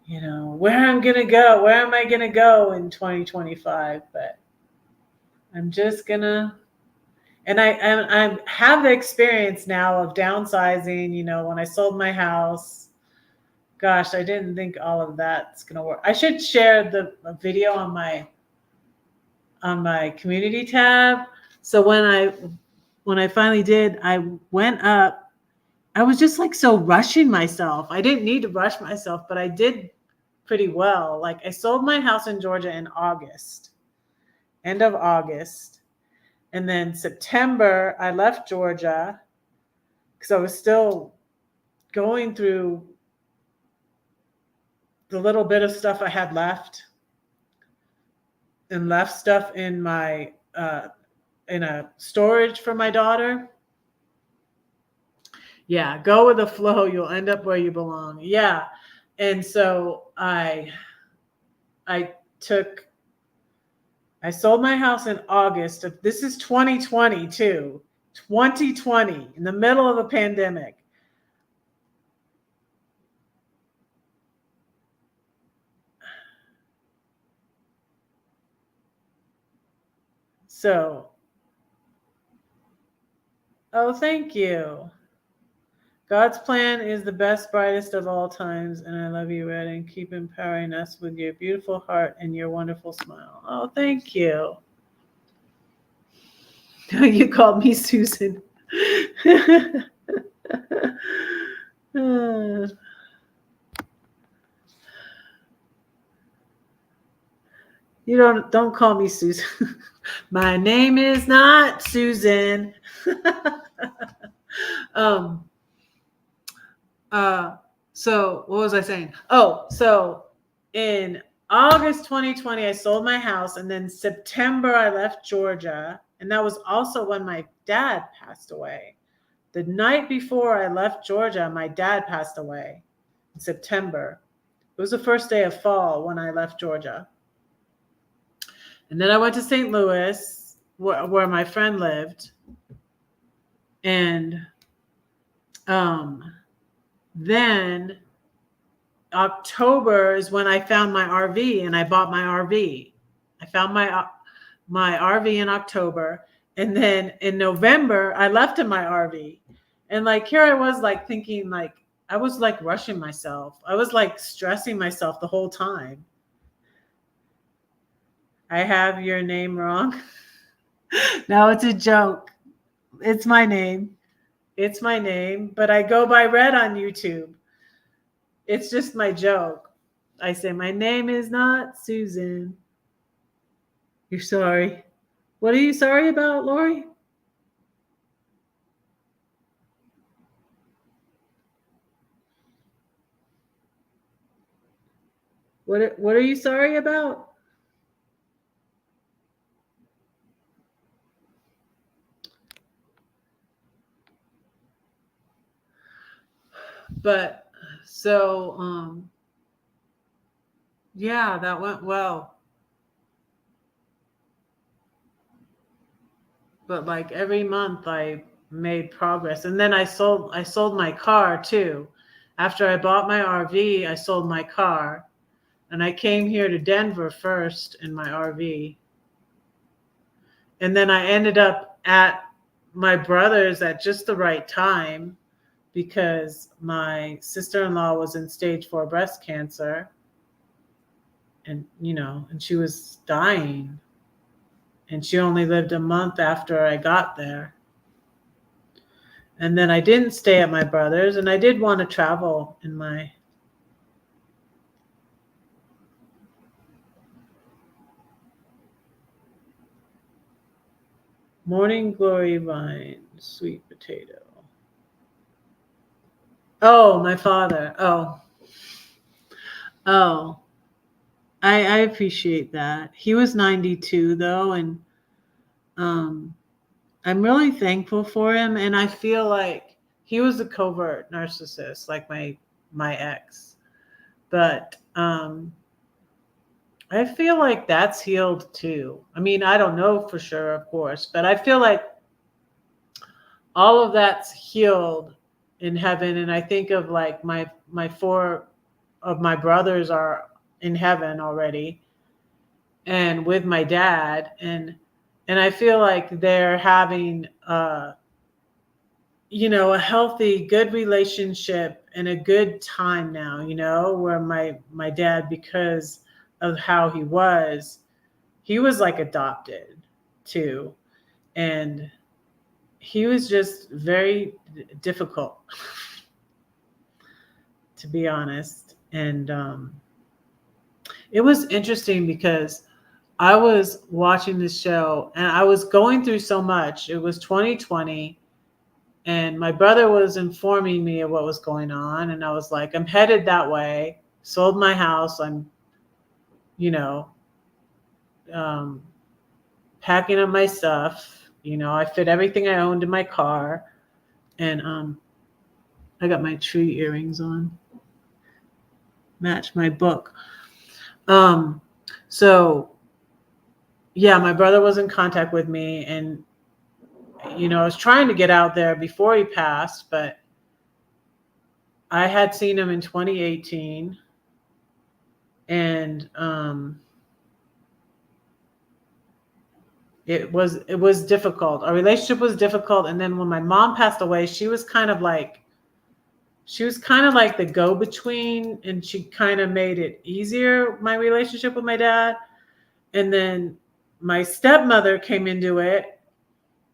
where I'm going to go. Where am I going to go in 2025? But I'm just going to, and I have the experience now of downsizing, when I sold my house. Gosh, I didn't think all of that's going to work. I should share the video on my community tab. So when I finally did, I went up. I was just like so rushing myself. I didn't need to rush myself, but I did pretty well. Like I sold my house in Georgia in August, end of August. And then September, I left Georgia because I was still going through the little bit of stuff I had left, and left stuff in my in a storage for my daughter. Yeah, go with the flow. You'll end up where you belong. Yeah. And so I sold my house in August of, this is 2020 too. 2020, in the middle of a pandemic. So, oh, thank you. God's plan is the best, brightest of all times, and I love you, Red, and keep empowering us with your beautiful heart and your wonderful smile. Oh, thank you. You called me Susan. You don't call me Susan. My name is not Susan. So what was I saying? Oh, so in August 2020, I sold my house, and then September I left Georgia, and that was also when my dad passed away. The night before I left Georgia, my dad passed away in September. It was the first day of fall when I left Georgia. And then I went to St. Louis, where my friend lived. And then October is when I found my RV, and I bought my RV. I found my RV in October. And then in November, I left in my RV. And like, here I was like thinking, like, I was like rushing myself. I was like stressing myself the whole time. I have your name wrong. No, it's a joke. It's my name. It's my name, but I go by Red on YouTube. It's just my joke. I say, my name is not Susan. You're sorry. What are you sorry about, Lori? What are you sorry about? But so yeah, that went well. But like every month I made progress. And then I sold my car too. After I bought my RV, I sold my car. And I came here to Denver first in my RV. And then I ended up at my brother's at just the right time, because my sister-in-law was in stage 4 breast cancer, and and she was dying, and she only lived a month after I got there. And then I didn't stay at my brother's, and I did want to travel in my Morning Glory Vine, sweet potato. Oh, my father. Oh. I appreciate that. He was 92 though, and um, I'm really thankful for him. And I feel like he was a covert narcissist, like my ex. But I feel like that's healed too. I mean, I don't know for sure, of course, but I feel like all of that's healed in heaven. And I think of like my four of my brothers are in heaven already, and with my dad, and I feel like they're having a healthy, good relationship and a good time now, where my dad, because of how he was like adopted too. And he was just very difficult, to be honest. And it was interesting because I was watching this show and I was going through so much. It was 2020, and my brother was informing me of what was going on. And I was like, I'm headed that way. Sold my house. I'm, you know, um, packing up my stuff. I fit everything I owned in my car. And I got my tree earrings on, match my book. So yeah, my brother was in contact with me, and I was trying to get out there before he passed, but I had seen him in 2018, and it was difficult. Our relationship was difficult, and then when my mom passed away, she was kind of like the go-between, and she kind of made it easier, my relationship with my dad. And then my stepmother came into it.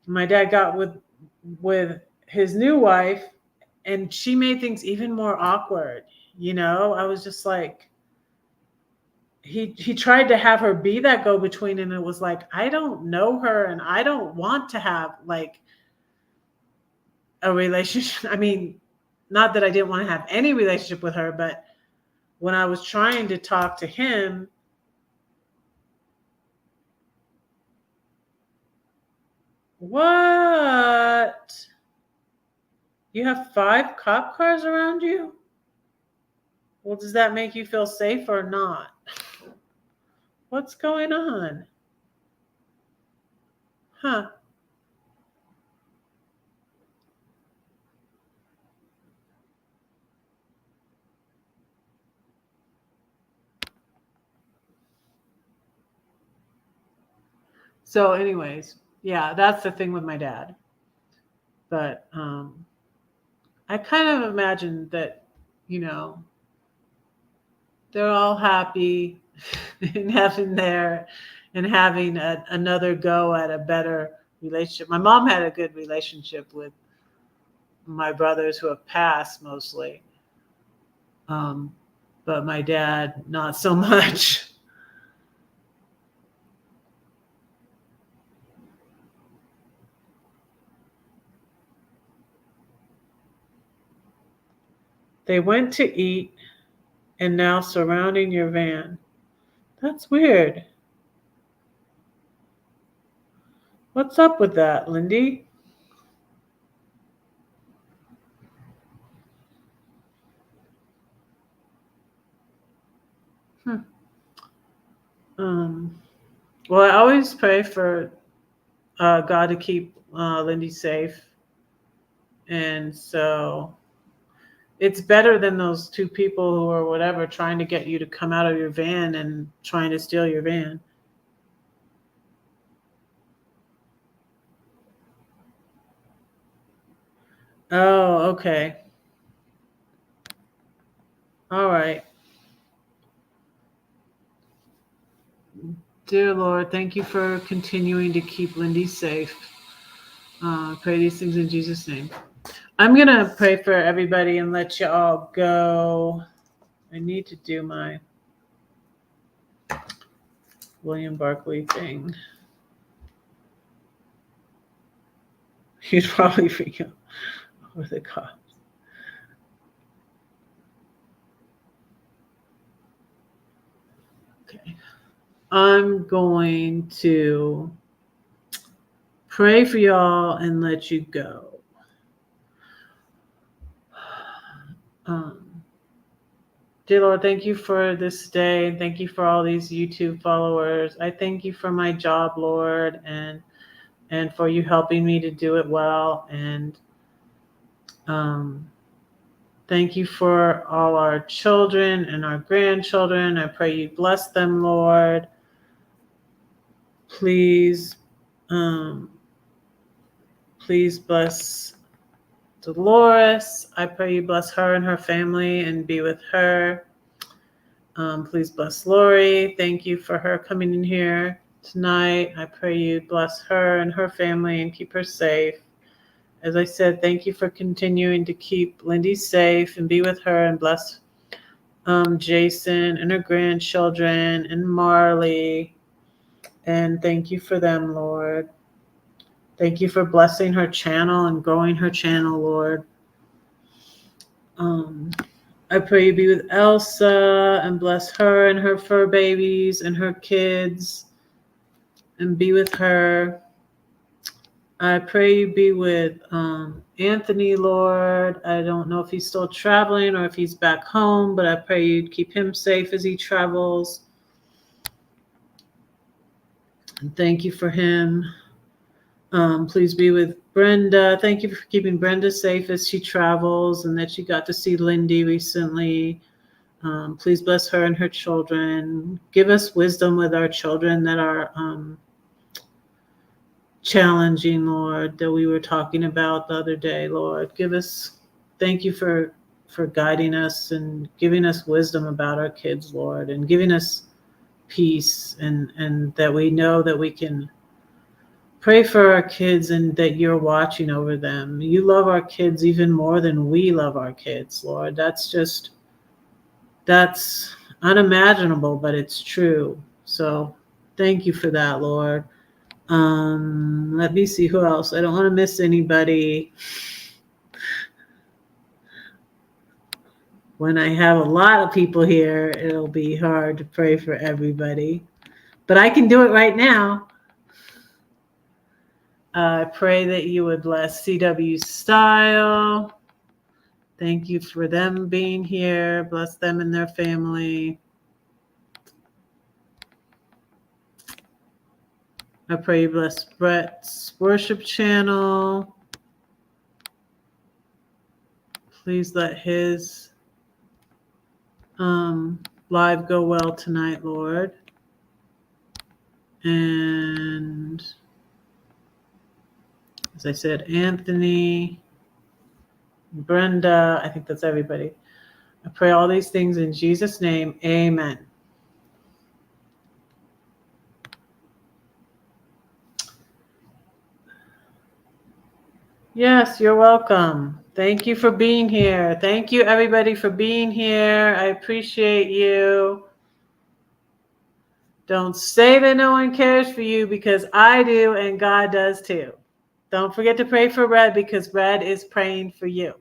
My dad got with his new wife, and she made things even more awkward. I was just like, he tried to have her be that go between, and it was like, I don't know her, and I don't want to have like a relationship. I mean, not that I didn't want to have any relationship with her, but when I was trying to talk to him, what? You have 5 cop cars around you? Well, does that make you feel safe or not? What's going on? Huh. So, anyways, yeah, that's the thing with my dad. But I kind of imagine that, you know, they're all happy in having there and having another go at a better relationship. My mom had a good relationship with my brothers who have passed mostly, um, but my dad not so much. They went to eat and now surrounding your van. That's weird. What's up with that, Lindy? Hmm. Um, well, I always pray for God to keep Lindy safe. And so it's better than those two people who are whatever trying to get you to come out of your van and trying to steal your van. Oh, okay. All right. Dear Lord, thank you for continuing to keep Lindy safe. Pray these things in Jesus' name. I'm going to pray for everybody and let you all go. I need to do my William Barclay thing. You'd probably freak out over the cops. Okay. I'm going to pray for y'all and let you go. Dear Lord, thank you for this day. Thank you for all these YouTube followers. I thank you for my job, Lord, and for you helping me to do it well. And thank you for all our children and our grandchildren. I pray you bless them, Lord. Please, please bless Dolores. I pray you bless her and her family and be with her. Please bless Lori. Thank you for her coming in here tonight. I pray you bless her and her family and keep her safe. As I said, thank you for continuing to keep Lindy safe and be with her and bless Jason and her grandchildren and Marley. And thank you for them, Lord. Thank you for blessing her channel and growing her channel, Lord. I pray you be with Elsa and bless her and her fur babies and her kids and be with her. I pray you be with Anthony, Lord. I don't know if he's still traveling or if he's back home, but I pray you'd keep him safe as he travels. And thank you for him. Please be with Brenda. Thank you for keeping Brenda safe as she travels and that she got to see Lindy recently. Please bless her and her children. Give us wisdom with our children that are challenging, Lord, that we were talking about the other day, Lord. Thank you for guiding us and giving us wisdom about our kids, Lord, and giving us peace and that we know that we can pray for our kids and that you're watching over them. You love our kids even more than we love our kids, Lord. That's unimaginable, but it's true. So thank you for that, Lord. Let me see who else. I don't want to miss anybody. When I have a lot of people here, it'll be hard to pray for everybody, but I can do it right now. I pray that you would bless CW Style. Thank you for them being here. Bless them and their family. I pray you bless Brett's worship channel. Please let his live go well tonight, Lord. And as I said, Anthony, Brenda, I think that's everybody. I pray all these things in Jesus' name. Amen. Yes, you're welcome. Thank you for being here. Thank you, everybody, for being here. I appreciate you. Don't say that no one cares for you because I do and God does too. Don't forget to pray for Red because Red is praying for you.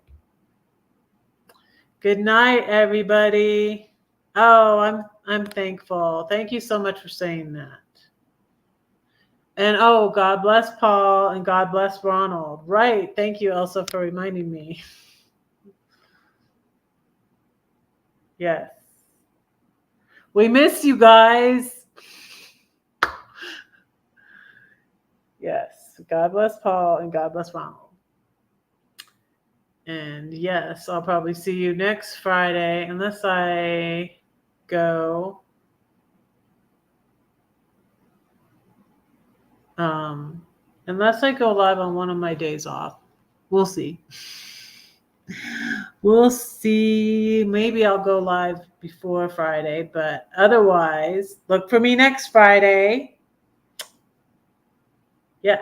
Good night, everybody. Oh, I'm thankful. Thank you so much for saying that. And God bless Paul and God bless Ronald. Right. Thank you, Elsa, for reminding me. Yes. We miss you guys. Yes. God bless Paul and God bless Ronald. And yes, I'll probably see you next Friday unless I go. Unless I go live on one of my days off. We'll see. We'll see. Maybe I'll go live before Friday, but otherwise, look for me next Friday. Yeah.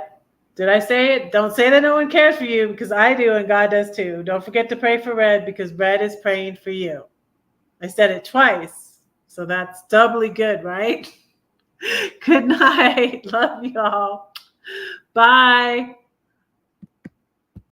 Did I say it? Don't say that no one cares for you because I do and God does too. Don't forget to pray for Red because Red is praying for you. I said it twice, so that's doubly good, right? Good night. Love y'all. Bye.